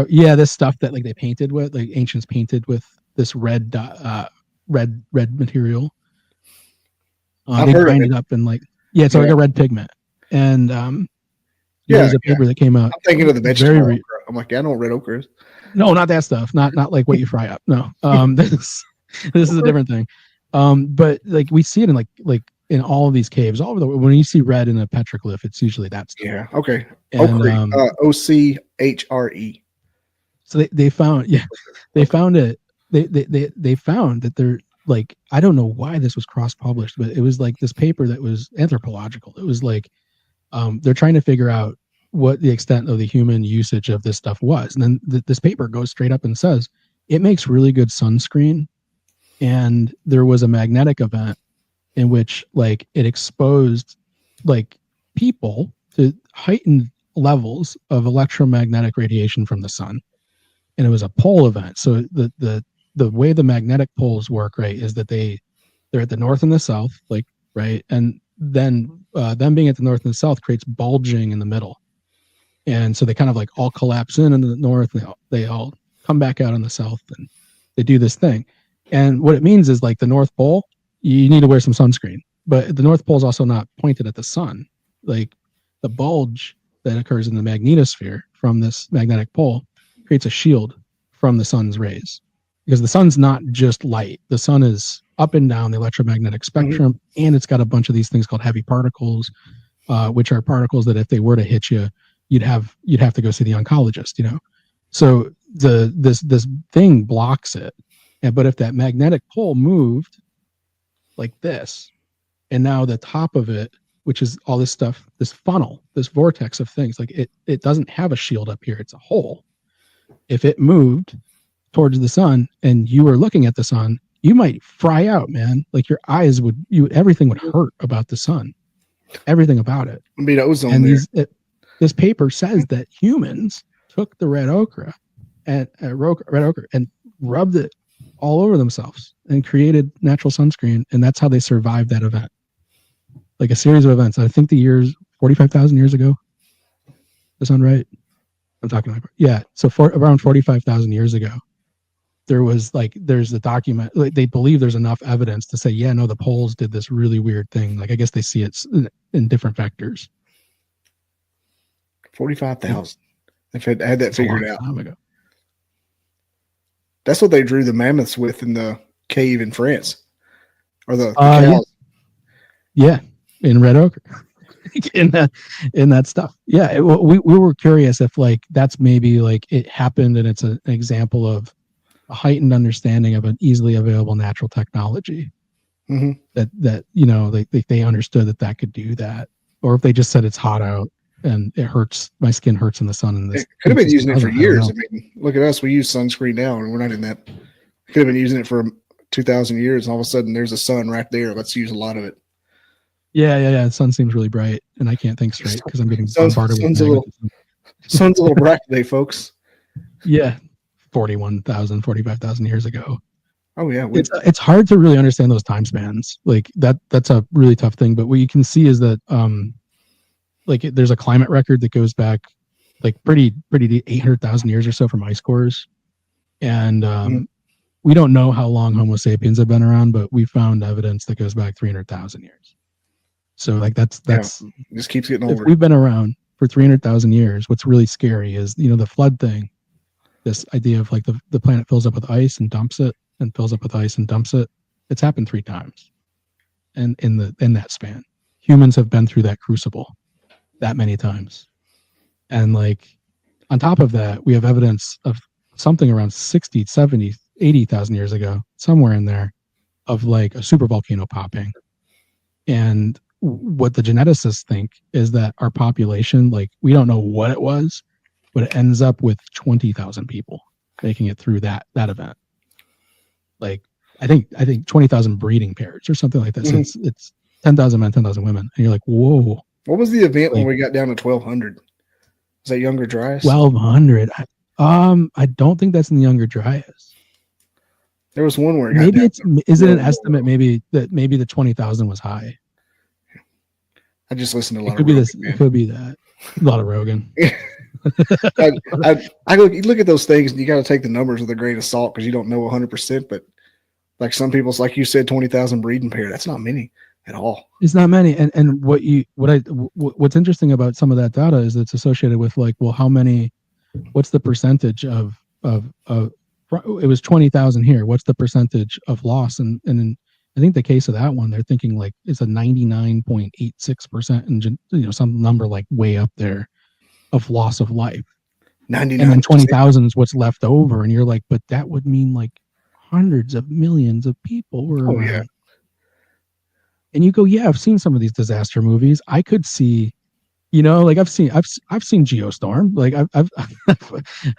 Yeah, this stuff that like they painted with, like ancients painted with this red material. They grind it up and like it's like a red pigment. And there's a paper that came out. I'm thinking of the vegetable okra. I'm like, I know what red ochre is. No, not that stuff. Not like what you fry up. No. This is a different thing. But like we see it in like in all of these caves all over the world. When you see red in a petroglyph, it's usually that stuff. Yeah. Okay. And, OCHRE. So they found they found it. They found that they're like, I don't know why this was cross-published, but it was like this paper that was anthropological. It was like they're trying to figure out what the extent of the human usage of this stuff was. And then this paper goes straight up and says it makes really good sunscreen. And there was a magnetic event in which like it exposed like people to heightened levels of electromagnetic radiation from the sun. And it was a pole event. So the way the magnetic poles work, right, is that they're at the north and the south, like, right, and then them being at the north and the south creates bulging in the middle, and so they kind of like all collapse in the north, and they all come back out on the south, and they do this thing. And what it means is like the North Pole, you need to wear some sunscreen, but the North Pole is also not pointed at the sun. Like the bulge that occurs in the magnetosphere from this magnetic pole creates a shield from the sun's rays, because the sun's not just light. The sun is up and down the electromagnetic spectrum, and it's got a bunch of these things called heavy particles, which are particles that if they were to hit you, you'd have to go see the oncologist, you know. So this thing blocks it. But if that magnetic pole moved like this, and now the top of it, which is all this stuff, this funnel, this vortex of things, like it doesn't have a shield up here, it's a hole. If it moved towards the sun and you were looking at the sun, you might fry out, man. Like your eyes everything would hurt about the sun, everything about it. I mean, ozone. And this paper says that humans took the red ochre and rubbed it all over themselves and created natural sunscreen, and that's how they survived that event. Like a series of events. I think the years 45,000 years ago. Does that sound right? I'm talking like, yeah. So around 45,000 years ago, there's a document, like they believe there's enough evidence to say, yeah, no, the poles did this really weird thing. Like I guess they see it in different vectors. 45,000. If it had that figured out. Time ago. That's what they drew the mammoths with in the cave in France, or the cows. Yeah, in red ochre, in that stuff. Yeah, we were curious if like that's maybe like it happened and it's an example of a heightened understanding of an easily available natural technology. That you know they understood that could do that, or if they just said it's hot out and it hurts, my skin hurts in the sun. And this it could have been using it for years. I mean, look at us. We use sunscreen now, and we're not in that. Could have been using it for 2,000 years, and all of a sudden there's a sun right there. Let's use a lot of it. Yeah. The sun seems really bright, and I can't think straight because I'm getting bombarded with magnetism. Sun's a little bright today, folks. Yeah, 45,000 years ago. Oh yeah, it's hard to really understand those time spans. Like that's a really tough thing. But what you can see is that there's a climate record that goes back like pretty 800,000 years or so from ice cores, and we don't know how long Homo sapiens have been around, but we found evidence that goes back 300,000 years. So like that's just keeps getting older. If we've been around for 300,000 years, what's really scary is the flood thing. This idea of like the planet fills up with ice and dumps it, and fills up with ice and dumps it. It's happened 3 times, and in that span, humans have been through that crucible that many times. And like on top of that, we have evidence of something around 60, 70, 80,000 years ago, somewhere in there, of like a super volcano popping. And what the geneticists think is that our population, like we don't know what it was, but it ends up with 20,000 people making it through that event. Like I think 20,000 breeding pairs or something like that. So it's 10,000 men, 10,000 women, and you're like, whoa. What was the event when we got down to 1,200? Was that Younger Dryas? 1,200. I don't think that's in the Younger Dryas. There was one where it maybe is it an estimate? Maybe the 20,000 was high. I just listened to a lot. It could be that. A lot of Rogan. I look at those things, and you got to take the numbers with a grain of salt because you don't know 100%. But like some people's, like you said, 20,000 breeding pair. That's not many at all. It's not many. And what's interesting about some of that data is it's associated with like, well, what's the percentage of it was 20,000 here. What's the percentage of loss? And in, I think the case of that one, they're thinking like it's a 99.86% and some number like way up there of loss of life. 99%. And then 20,000 is what's left over. And you're like, but that would mean like hundreds of millions of people were around. Yeah. And you go, yeah, I've seen some of these disaster movies. I could see like I've seen Geostorm. Like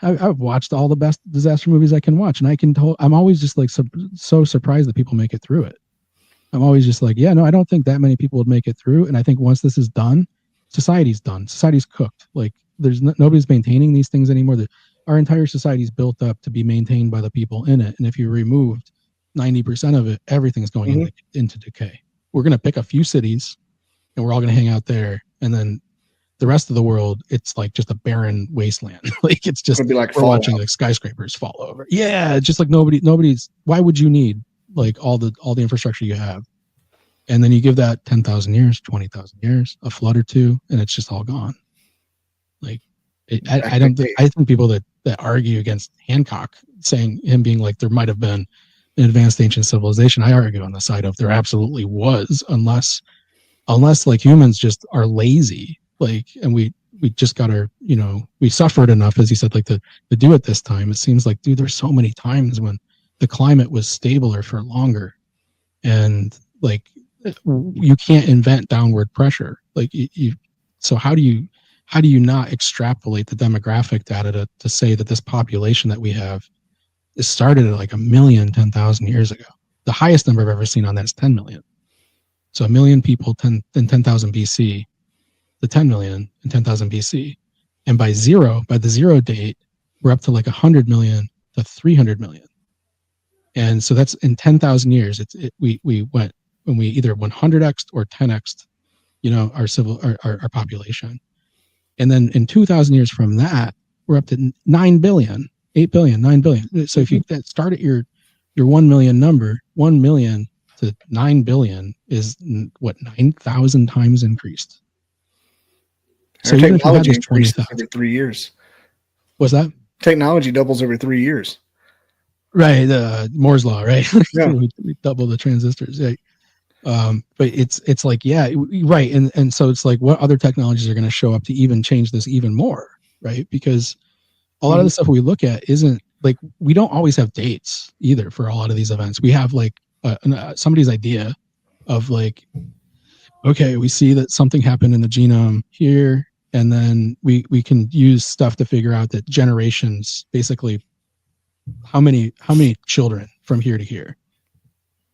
I've watched all the best disaster movies I can watch, and I'm always just like so surprised that people make it through it. I'm always just like, yeah, no, I don't think that many people would make it through. And I think once this is done, society's done. Society's cooked. Like there's nobody's maintaining these things anymore. Our entire society's built up to be maintained by the people in it. And if you removed 90% of it, everything's going into decay. We're going to pick a few cities and we're all going to hang out there. And then the rest of the world, it's like just a barren wasteland. Like it's just, be like we're watching like skyscrapers fall over. Yeah. Just like nobody's, why would you need like all the infrastructure you have? And then you give that 10,000 years, 20,000 years, a flood or two, and it's just all gone. Like, I think people that argue against Hancock, saying him being like there might have been an advanced ancient civilization, I argue on the side of there absolutely was, unless like humans just are lazy, like, and we just got our, we suffered enough, as he said, like to do it this time. It seems like, dude, there's so many times when the climate was stabler for longer, and like you can't invent downward pressure. Like so how do you not extrapolate the demographic data to say that this population that we have is started at like 10,000 years ago? The highest number I've ever seen on that is 10 million. So 1 million people in 10,000 BC to 10 million in 10,000 BC. And by the zero date, we're up to like 100 million to 300 million. And so that's in 10,000 years. We went when we either 100x or 10x, our population. And then in 2,000 years from that, we're up to 9 billion, 8 billion, 9 billion. So if you start at your 1 million number, 1 million to 9 billion is what, 9,000 times increased. So technology increases every 3 years. What's that? Technology doubles every 3 years. Right, Moore's law, right? Yeah. we double the transistors, right? But it's like, yeah, right, and so it's like, what other technologies are going to show up to even change this even more, right? Because a lot of the stuff we look at isn't like, we don't always have dates either for a lot of these events. We have like somebody's idea of like, okay, we see that something happened in the genome here, and then we can use stuff to figure out that generations, basically how many children from here to here.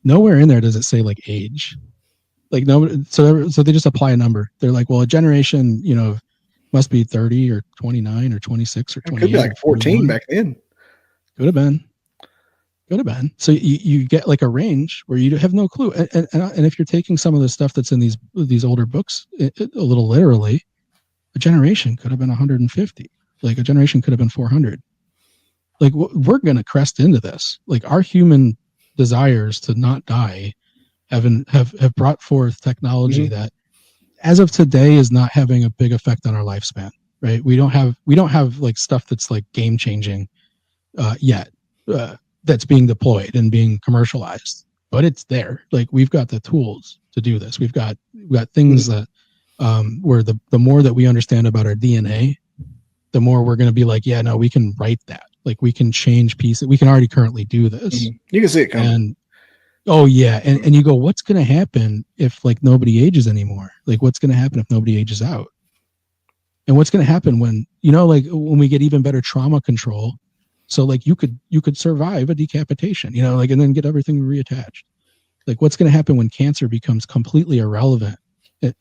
Nowhere in there does it say like age, like no. So they just apply a number. They're like, well, a generation, must be 30 or 29 or 26 or 28. It could be like 14 back then. Could have been. So you get like a range where you have no clue. And if you're taking some of the stuff that's in these older books a little literally, a generation could have been 150. Like a generation could have been 400. Like we're going to crest into this. Like our human desires to not die have brought forth technology that, as of today, is not having a big effect on our lifespan. Right? We don't have like stuff that's like game changing yet. That's being deployed and being commercialized, but it's there. Like we've got the tools to do this. We've got things that where the more that we understand about our DNA, the more we're going to be like, yeah, no, we can write that. Like we can change pieces. We can already currently do this. You can see it coming. And oh yeah, and you go, what's going to happen if like nobody ages anymore? Like what's going to happen if nobody ages out? And what's going to happen when like when we get even better trauma control? So like you could survive a decapitation, like, and then get everything reattached. Like what's going to happen when cancer becomes completely irrelevant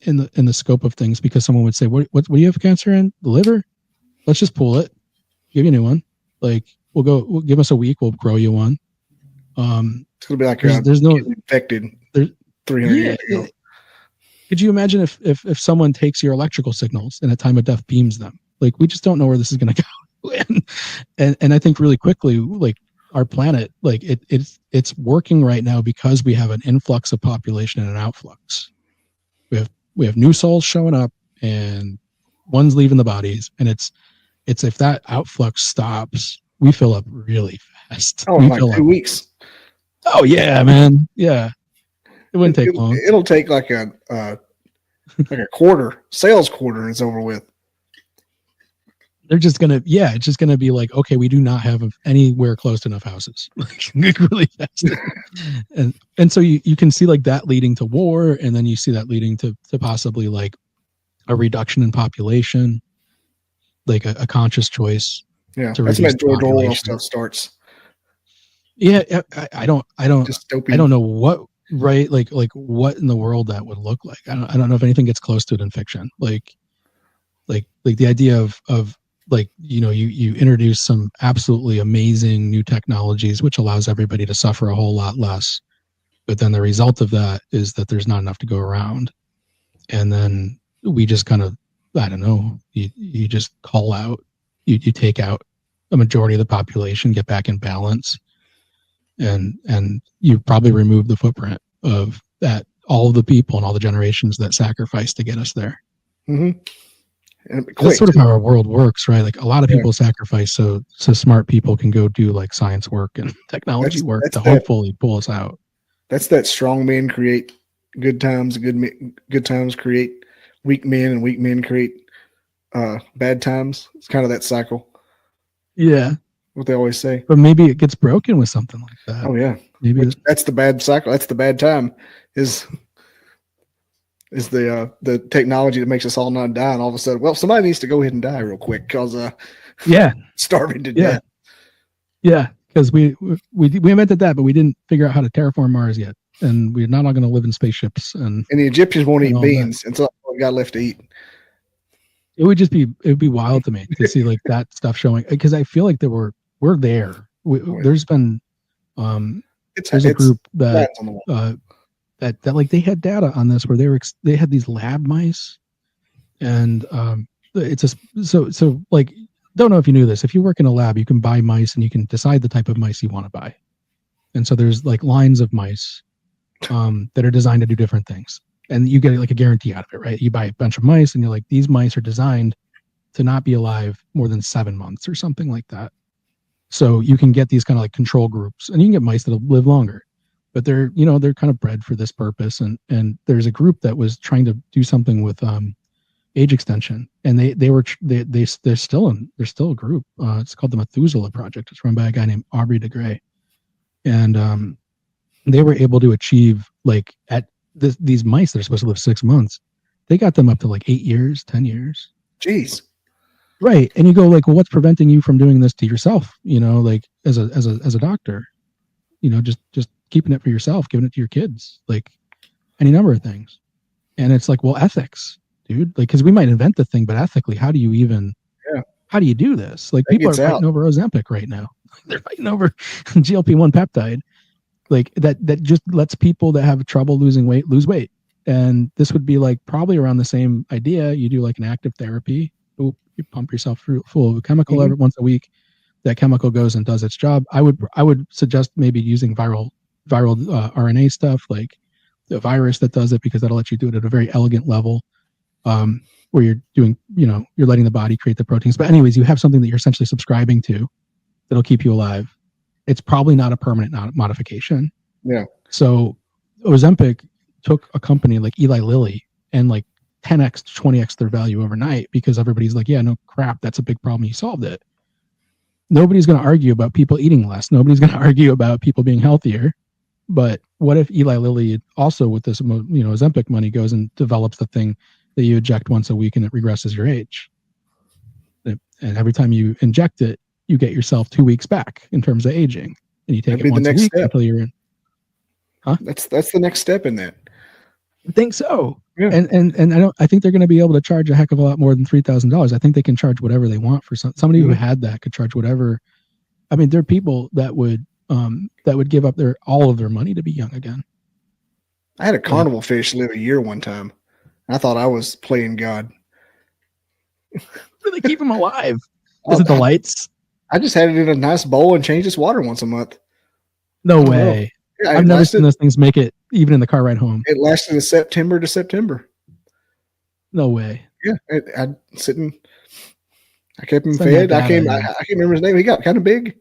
in the scope of things, because someone would say, what do you have cancer in? The liver? Let's just pull it, give you a new one. Like we'll give us a week, we'll grow you one. It's gonna be like there's no infected 300 years ago. Could you imagine if someone takes your electrical signals and at time of death beams them? Like we just don't know where this is going to go. And I think really quickly, like our planet, like it's working right now because we have an influx of population and an outflux. We have new souls showing up and one's leaving the bodies, and it's if that outflux stops, we fill up really fast. Oh, like 2 weeks. Oh yeah, man. Yeah. It wouldn't take long. It'll take like a quarter, sales quarter, and it's over with. They're just gonna, it's just gonna be like, okay, we do not have anywhere close to enough houses, really fast, and so you can see like that leading to war, and then you see that leading to possibly like a reduction in population, like a conscious choice. Yeah, to that's reduce when George Orwell population. stuff starts. Yeah, I don't Dystopian. know what like what in the world that would look like. I don't know if anything gets close to it in fiction. Like the idea of like, you introduce some absolutely amazing new technologies which allows everybody to suffer a whole lot less, but then the result of that is that there's not enough to go around, and then we just kind of, I don't know, you just call out, you take out a majority of the population, get back in balance, and you probably remove the footprint of that, all of the people and all the generations that sacrificed to get us there. Mm-hmm. And that's sort of how our world works, right? Like a lot of people sacrifice so smart people can go do like science work and technology work to hopefully pull us out. That's that strong men create good times, good times create weak men, and weak men create bad times. It's kind of that cycle. Yeah. What they always say. But maybe it gets broken with something like that. Oh yeah. Maybe that's the bad cycle. That's the bad time is the technology that makes us all not die, and all of a sudden, well, somebody needs to go ahead and die real quick because starving to death. Yeah, because we invented that, but we didn't figure out how to terraform Mars yet, and we're not all going to live in spaceships. And the Egyptians won't eat beans, and so that's all we got left to eat. It would be wild to me to see like that stuff showing, because I feel like we're there. There's been there's a group that that like they had data on this where they had these lab mice, and it's a so like, don't know if you knew this. If you work in a lab, you can buy mice and you can decide the type of mice you want to buy. And so there's like lines of mice that are designed to do different things, and you get like a guarantee out of it, right? You buy a bunch of mice and you're like, these mice are designed to not be alive more than 7 months or something like that. So you can get these kind of like control groups, and you can get mice that'll live longer, but they're kind of bred for this purpose. And there's a group that was trying to do something with age extension, and they're still a group. It's called the Methuselah Project. It's run by a guy named Aubrey de Grey, and they were able to achieve, like, at these mice that are supposed to live 6 months, they got them up to like 8 years, 10 years. Jeez. Right. And you go like, well, what's preventing you from doing this to yourself? Like as a doctor, just keeping it for yourself, giving it to your kids, like any number of things. And it's like, well, ethics, dude, like, cause we might invent the thing, but ethically, how do you do this? Like, people are fighting over Ozempic right now. They're fighting over GLP-1 peptide. Like that just lets people that have trouble losing weight lose weight. And this would be like probably around the same idea. You do like an active therapy. You pump yourself full of a chemical every once a week. That chemical goes and does its job. I would suggest maybe using viral RNA stuff, like the virus that does it, because that'll let you do it at a very elegant level, where you're doing, you're letting the body create the proteins. But anyways, you have something that you're essentially subscribing to that'll keep you alive. It's probably not a permanent modification. Yeah. So Ozempic took a company like Eli Lilly and like 10x, 20x their value overnight, because everybody's like, yeah, no crap, that's a big problem. You solved it. Nobody's going to argue about people eating less. Nobody's going to argue about people being healthier. But what if Eli Lilly also, with this, Ozempic money, goes and develops the thing that you inject once a week and it regresses your age? And every time you inject it, you get yourself 2 weeks back in terms of aging, and you take it once a week until you're in. Huh? That's the next step in that. I think so. Yeah. And I think they're going to be able to charge a heck of a lot more than $3,000. I think they can charge whatever they want for somebody who had that could charge whatever. I mean, there are people that would give up all of their money to be young again. I had a carnival fish live a year one time. I thought I was playing God. Do they keep them alive? Is it the lights? I just had it in a nice bowl and changed its water once a month. No way. Yeah, I've never seen those things make it even in the car ride home. It lasted in September to September. No way. Yeah, I kept him fed. I can't remember his name. He got kind of big.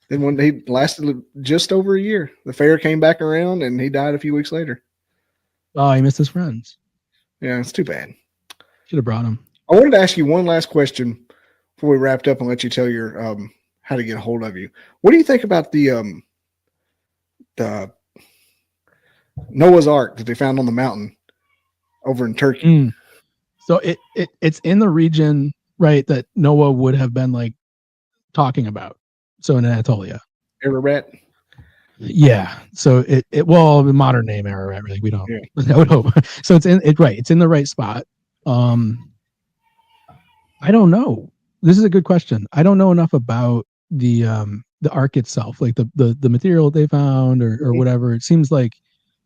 Then when he lasted just over a year, the fair came back around and he died a few weeks later. Oh, he missed his friends. Yeah, it's too bad. Should have brought him. I wanted to ask you one last question before we wrapped up and let you tell your how to get a hold of you. What do you think about the Noah's Ark that they found on the mountain over in Turkey? So it's in the region, right, that Noah would have been like talking about. So in Anatolia. Ararat. Yeah. So well, the modern name Ararat, really. We don't. Yeah. I would hope. So it's in It's in the right spot. I don't know. This is a good question. I don't know enough about the ark itself, like the material they found or whatever. It seems like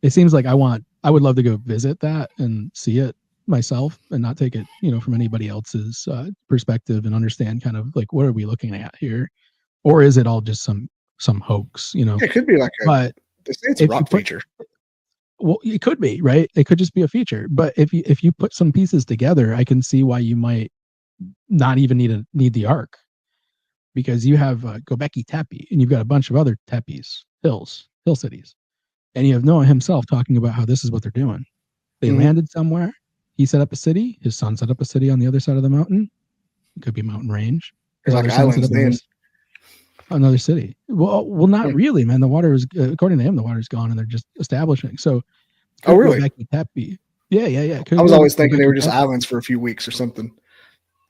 I would love to go visit that and see it myself and not take it, from anybody else's perspective and understand kind of like what are we looking at here, or is it all just some hoax? It could be like it's a rock feature. Well, it could be, right? It could just be a feature. But if you put some pieces together, I can see why you might not even need the ark, because you have Göbekli Tepe and you've got a bunch of other tepes, hill cities, and you have Noah himself talking about how this is what they're doing. They landed somewhere. He set up a city. His son set up a city on the other side of the mountain. It could be a mountain range. There's like islands then. Another city. Well, not really, man. The water is, according to him, the water's gone, and they're just establishing. So, oh really? Göbekli Tepe. Yeah. I was always thinking they were just islands for a few weeks or something.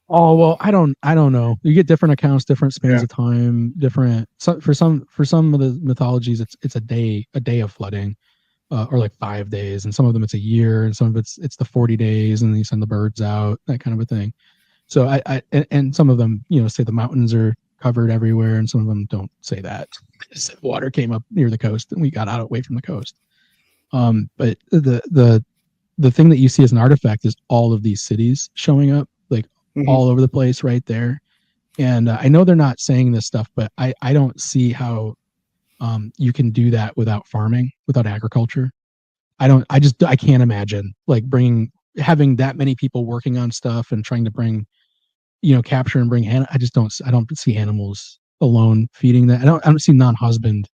Oh well, I don't know. You get different accounts, different spans of time, different. For some of the mythologies, it's a day of flooding, or like 5 days, and some of them it's a year, and some of it's the 40 days, and then you send the birds out, that kind of a thing. So and some of them, say the mountains are covered everywhere, and some of them don't say that. Water came up near the coast, and we got out away from the coast. But the thing that you see as an artifact is all of these cities showing up, like all over the place, right there. And I know they're not saying this stuff, but I don't see how you can do that without farming, without agriculture. I can't imagine like having that many people working on stuff and trying to bring, capture and bring. I don't see animals alone feeding that. I don't see non-husband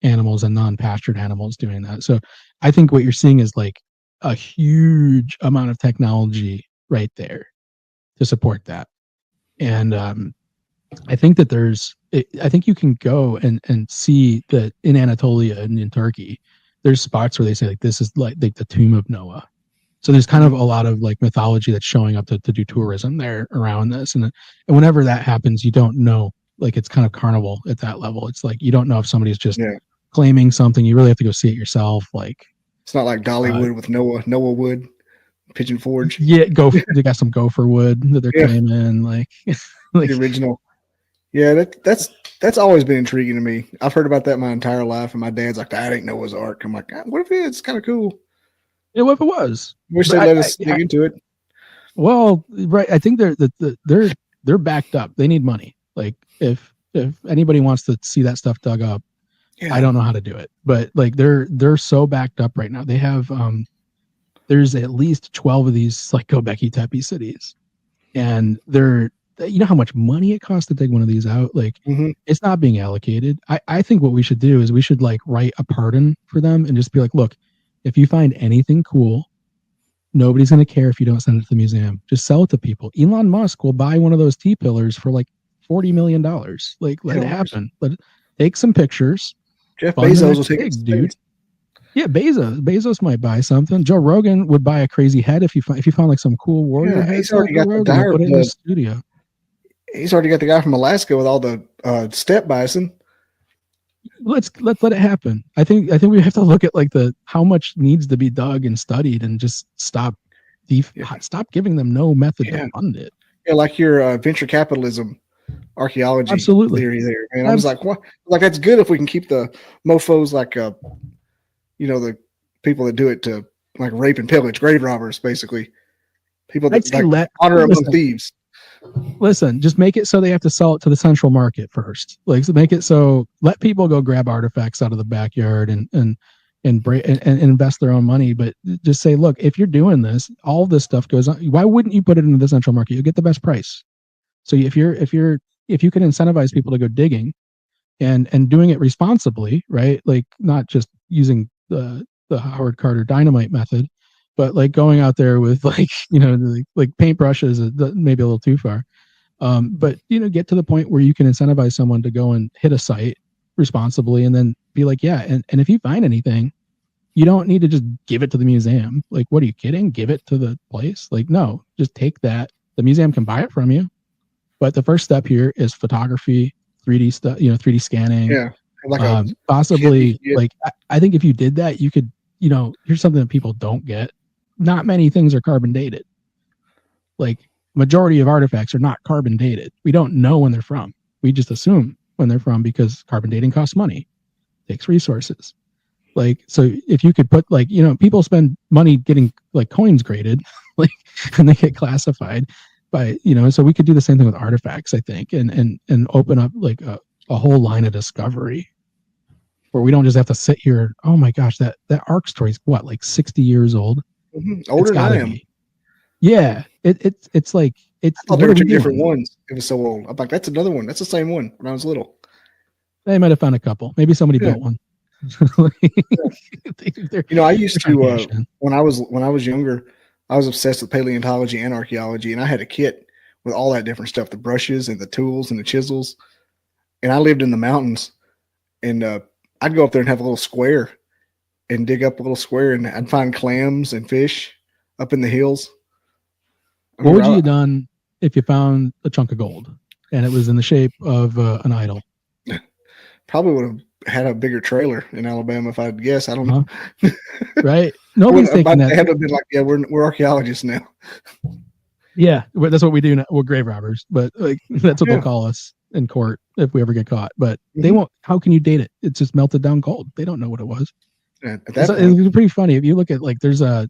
animals and non-pastured animals doing that. So I think what you're seeing is like a huge amount of technology right there to support that. And I think that I think you can go and see that in Anatolia and in Turkey, there's spots where they say like this is like the tomb of Noah. So there's kind of a lot of like mythology that's showing up to do tourism there around this. And whenever that happens, you don't know, like it's kind of carnival at that level. It's like you don't know if somebody's just claiming something. You really have to go see it yourself. Like it's not like Dollywood with Noah Wood, Pigeon Forge. Yeah, they got some gopher wood that they're claiming, like the original. Yeah, that's always been intriguing to me. I've heard about that my entire life, and my dad's like, "That ain't Noah's Ark." I'm like, "What if it's kind of cool?" Yeah, what if it was? Wish they let us dig into it. Well, right. I think they're backed up. They need money. Like if anybody wants to see that stuff dug up, I don't know how to do it. But like they're so backed up right now. They have there's at least 12 of these like Göbekli Tepe cities, and you know how much money it costs to dig one of these out. Like it's not being allocated. I think what we should do is we should like write a pardon for them and just be like, look, if you find anything cool, nobody's going to care if you don't send it to the museum. Just sell it to people. Elon Musk will buy one of those T-pillars for like $40 million. Like let it happen. Take some pictures. Jeff Bezos will take it, dude. Yeah, Bezos might buy something. Joe Rogan would buy a crazy head if you found like some cool warrior head. He's already got the studio. He's already got the guy from Alaska with all the steppe bison. Let's let it happen. I think we have to look at like how much needs to be dug and studied, and just stop giving them no method to fund it. Yeah, like your venture capitalism archaeology theory there. And I was like, what? Like that's good if we can keep the mofos like the people that do it to like rape and pillage, grave robbers, basically. People that like honor among thieves. Listen, just make it so they have to sell it to the central market first. Like, so make it so let people go grab artifacts out of the backyard and invest their own money. But just say, look, if you're doing this, all this stuff goes on. Why wouldn't you put it into the central market? You'll get the best price. So if you can incentivize people to go digging and doing it responsibly, right? Like not just using the Howard Carter dynamite method, but like going out there with like paintbrushes is maybe a little too far. But get to the point where you can incentivize someone to go and hit a site responsibly, and then be like, yeah, and if you find anything, you don't need to just give it to the museum. Like, what are you kidding? Give it to the place? Like, no, just take that. The museum can buy it from you. But the first step here is photography, 3D stuff, 3D scanning. Yeah. Like possibly, like, I think if you did that, you could, here's something that people don't get. Not many things are carbon dated. Like, majority of artifacts are not carbon dated. We don't know when they're from. We just assume when they're from because carbon dating costs money, takes resources. Like, so if you could put, like, people spend money getting like coins graded, like, and they get classified by, so we could do the same thing with artifacts, I think, and open up like a whole line of discovery where we don't just have to sit here. Oh my gosh, that Ark story is what, like 60 years old? Mm-hmm. Older than I am. Yeah, it's like it's. I thought there were two different ones. It was so old. I'm like, that's another one. That's the same one when I was little. They might have found a couple. Maybe somebody built one. I used to when I was younger, I was obsessed with paleontology and archaeology, and I had a kit with all that different stuff, the brushes and the tools and the chisels. And I lived in the mountains, and I'd go up there and have a little square and dig up a little square, and I'd find clams and fish up in the hills. What would you have done if you found a chunk of gold and it was in the shape of an idol? Probably would have had a bigger trailer in Alabama, if I'd guess. I don't know. Right? Nobody's thinking that. They have been like, yeah, we're archaeologists now. Yeah, that's what we do now. We're grave robbers, but like that's what they'll call us in court if we ever get caught. But they won't. How can you date it? It's just melted down gold. They don't know what it was. It's pretty funny if you look at, like, there's a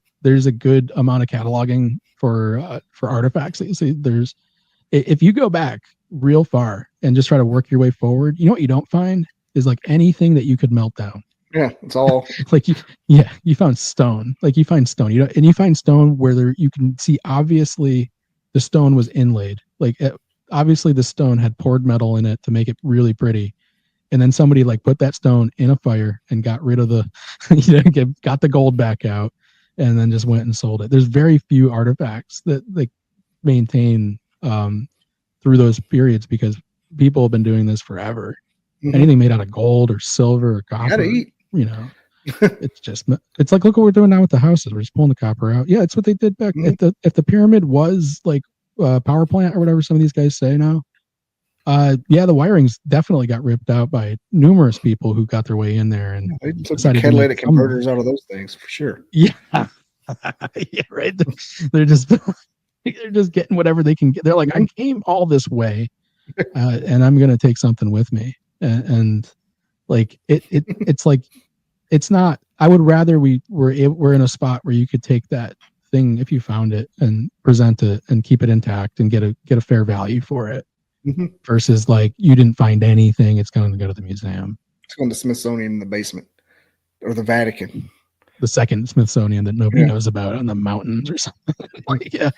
good amount of cataloging for artifacts. You see, if you go back real far and just try to work your way forward, what you don't find is like anything that you could melt down. Yeah, it's all like you found stone. Like, you find stone, and you find stone where you can see obviously the stone was inlaid. Like, obviously the stone had poured metal in it to make it really pretty. And then somebody like put that stone in a fire and got rid of got the gold back out, and then just went and sold it. There's very few artifacts that like maintain through those periods because people have been doing this forever. Mm-hmm. Anything made out of gold or silver or copper, gotta eat. It's like, look what we're doing now with the houses. We're just pulling the copper out. Yeah, it's what they did back. Mm-hmm. If the pyramid was like a power plant or whatever some of these guys say now, the wirings definitely got ripped out by numerous people who got their way in there and they took the catalytic converters out of those things for sure. Yeah, yeah, right. They're just getting whatever they can get. They're like, I came all this way, and I'm gonna take something with me. And like it's like, it's not. I would rather we're in a spot where you could take that thing if you found it and present it and keep it intact and get a fair value for it. Mm-hmm. Versus like, you didn't find anything, it's going to go to the museum. It's going to Smithsonian in the basement, or the Vatican, the second Smithsonian that nobody knows about in the mountains or something. Like, yeah.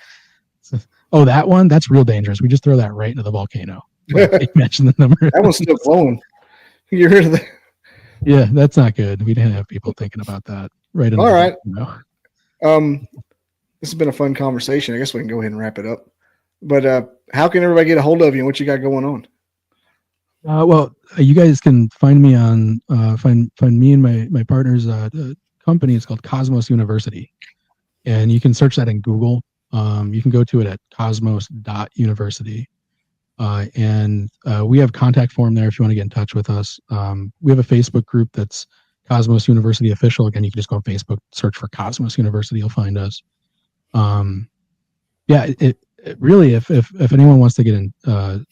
Oh, that one, that's real dangerous. We just throw that right into the volcano. Like, mention the number. That one's still glowing. You heard that? Yeah, that's not good. We didn't have people thinking about that. Right. All right. This has been a fun conversation. I guess we can go ahead and wrap it up. But how can everybody get a hold of you and what you got going on? Well, you guys can find me on find me and my partner's company. It's called Cosmos University, and you can search that in Google. You can go to it at cosmos.university, and we have contact form there if you want to get in touch with us. We have a Facebook group that's Cosmos University Official. Again, you can just go on Facebook, search for Cosmos University, you'll find us. It really, if anyone wants to get in to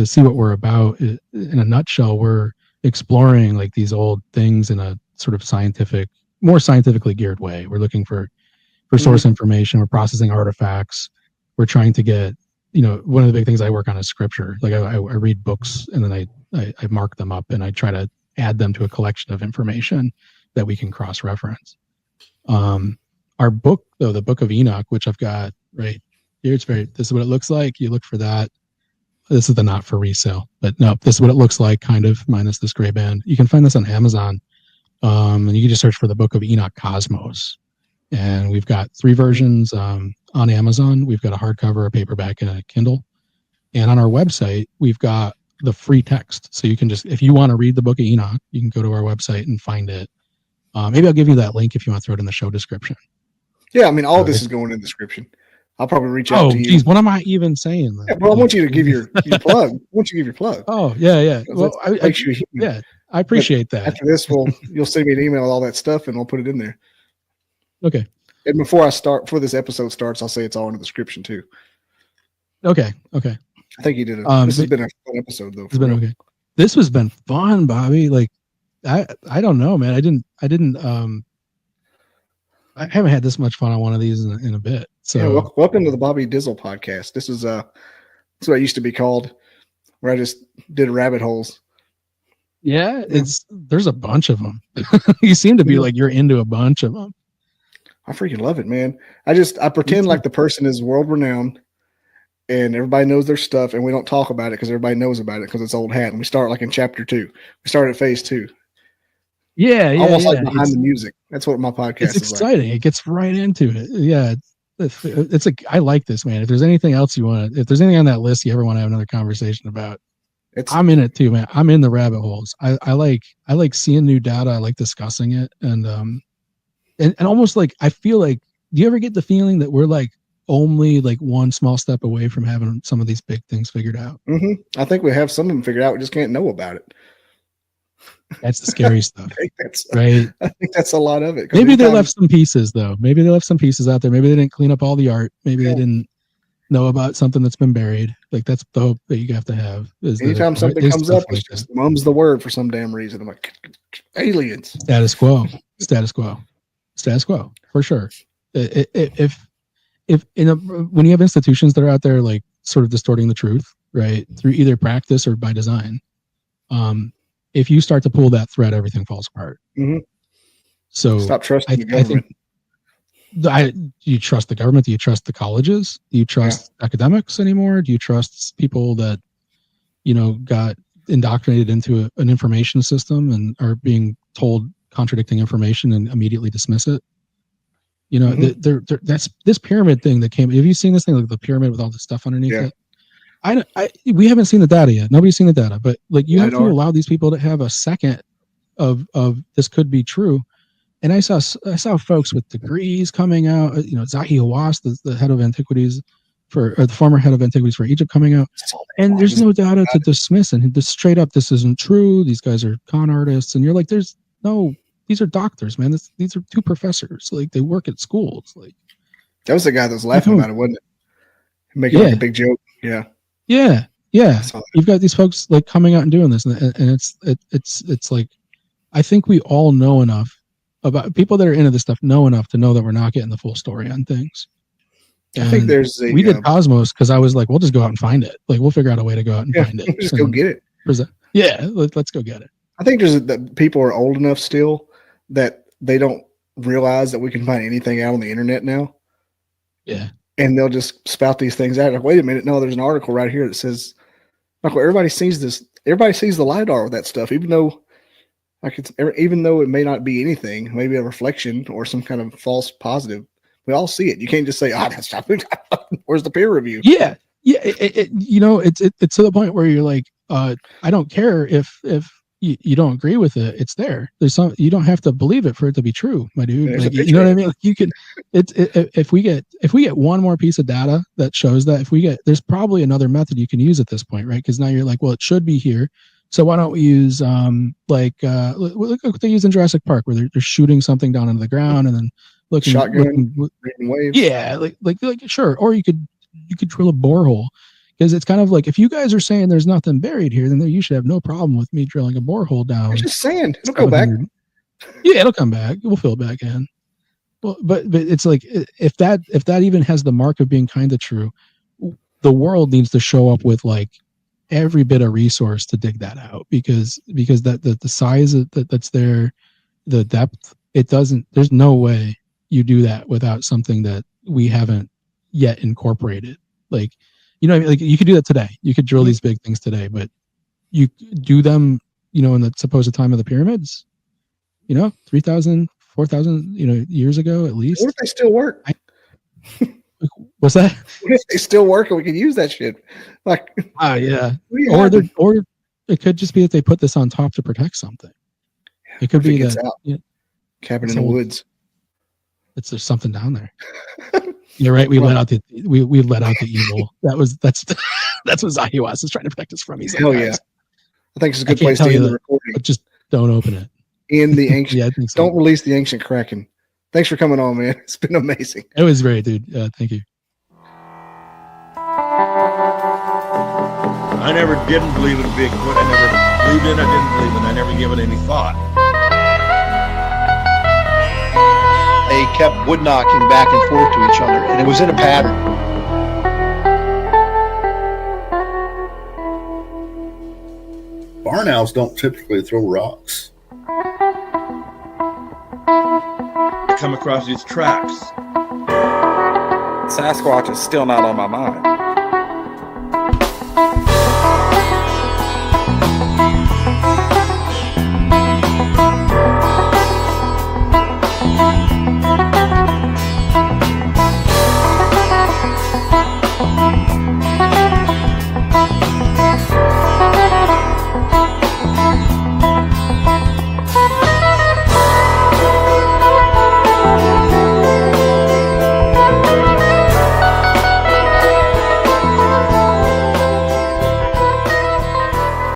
see what we're about, in a nutshell, we're exploring like these old things in a sort of more scientifically geared way. We're looking for source information. We're processing artifacts. We're trying to get, one of the big things I work on is scripture. Like, I read books and then I mark them up and I try to add them to a collection of information that we can cross-reference. Our book, though, the Book of Enoch, which I've got right here, this is what it looks like. You look for that. This is the not for resale, but no, this is what it looks like, kind of, minus this gray band. You can find this on Amazon, and you can just search for the Book of Enoch Cosmos. And we've got 3 versions on Amazon. We've got a hardcover, a paperback, and a Kindle. And on our website, we've got the free text. So you can just, if you want to read the Book of Enoch, you can go to our website and find it. Maybe I'll give you that link if you want to throw it in the show description. Yeah, I mean, all this is going in the description. I'll probably reach out to you. Geez, what am I even saying? Yeah, well, I want you to give your plug. I want you to give your plug. Oh, yeah. Well, I appreciate that. After this, you'll send me an email with all that stuff, and I'll put it in there. Okay. And before this episode starts, I'll say it's all in the description too. Okay. I think you did. This has been a fun episode, though. It's been okay. This has been fun, Bobby. Like, I don't know, man. I haven't had this much fun on one of these in a bit. So yeah, welcome to the Bobby Dizzle podcast. This is that's what it used to be called, where I just did rabbit holes. Yeah, there's a bunch of them. You seem to be like you're into a bunch of them. I freaking love it, man. I pretend like the person is world renowned and everybody knows their stuff, and we don't talk about it because everybody knows about it because it's old hat. And we start like in chapter 2. We start at phase 2. Yeah. Almost like behind the music. That's what my podcast is. It's exciting. Like. It gets right into it. Yeah. It's like, I like this, man. If there's anything else if there's anything on that list you ever want to have another conversation about, I'm in it too, man. I'm in the rabbit holes. I like seeing new data. I like discussing it. And almost like, I feel like, do you ever get the feeling that we're like only like one small step away from having some of these big things figured out? Mm-hmm. I think we have some of them figured out. We just can't know about it. That's the scary stuff. Right. I think that's a lot of it. Maybe they left some pieces though. Maybe they left some pieces out there. Maybe they didn't clean up all the art. Maybe they didn't know about something that's been buried. Like that's the hope that you have to have. Anytime something comes up, it's just mum's the word for some damn reason. I'm like, aliens. Status quo for sure. When you have institutions that are out there like sort of distorting the truth, right, through either practice or by design, if you start to pull that thread, everything falls apart. Mm-hmm. So stop trusting the government. Do you trust the government? Do you trust the colleges? Do you trust academics anymore? Do you trust people that, got indoctrinated into an information system and are being told contradicting information and immediately dismiss it? That's this pyramid thing that came. Have you seen this thing, like the pyramid with all the stuff underneath it? We haven't seen the data yet. Nobody's seen the data, but like you have to allow these people to have a second of this could be true. And I saw folks with degrees coming out. Zahi Hawass, the head of antiquities the former head of antiquities for Egypt, coming out, and there's no data to dismiss. And just straight up, this isn't true. These guys are con artists, and you're like, these are doctors, man. These are two professors. Like they work at schools. Like that was the guy that was laughing about it, wasn't it? Making like a big joke. Yeah. Yeah. You've got these folks like coming out and doing this, and it's like, I think we all know enough about people that are into this stuff, know enough to know that we're not getting the full story on things. And I think we did Cosmos because I was like, we'll just go out and find it. Like we'll figure out a way to go out and find it. Just go get it. Let's go get it. I think that people are old enough still that they don't realize that we can find anything out on the internet now. Yeah. And they'll just spout these things out. Like, wait a minute. No, there's an article right here that says, like, well, everybody sees this. Everybody sees the LiDAR with that stuff, even though it may not be anything, maybe a reflection or some kind of false positive. We all see it. You can't just say, that's not. Where's the peer review? Yeah. It's to the point where you're like, I don't care if you don't agree with it. It's there. You don't have to believe it for it to be true, my dude. Like, you know what I mean? Like you can. If we get one more piece of data that shows that, there's probably another method you can use at this point, right? Because now you're like, well, it should be here. So why don't we use look what they use in Jurassic Park, where they're shooting something down into the ground and then shotgun waves. Yeah, like sure. Or you could drill a borehole. Because it's kind of like, if you guys are saying there's nothing buried here, then you should have no problem with me drilling a borehole down. It's just sand. It'll go back. Yeah, it'll come back. We'll fill it back in. Well, but it's like, if that even has the mark of being kind of true, the world needs to show up with like every bit of resource to dig that out, because the size that's there, the depth, there's no way you do that without something that we haven't yet incorporated. Like, like you could do that today. You could drill these big things today, but you do them, in the supposed time of the pyramids, 3,000, 4,000, years ago at least. What if they still work? What's that? What if they still work and we can use that shit? Like, yeah. Or it could just be that they put this on top to protect something. It could be that. Cabin in the woods. There's something down there. You're right. We let out the evil. That's what Zahiwas is trying to protect us from. He's like, hell yeah. I think it's a good place to end the recording. But just don't open it. In the ancient. Yeah, I think so. Don't release the ancient Kraken. Thanks for coming on, man. It's been amazing. It was great, dude. Thank you. I never didn't believe in Bigfoot. I never believed in it. I didn't believe in it. I never gave it any thought. They kept wood knocking back and forth to each other, and it was in a pattern. Barn owls don't typically throw rocks. I come across these tracks. Sasquatch is still not on my mind.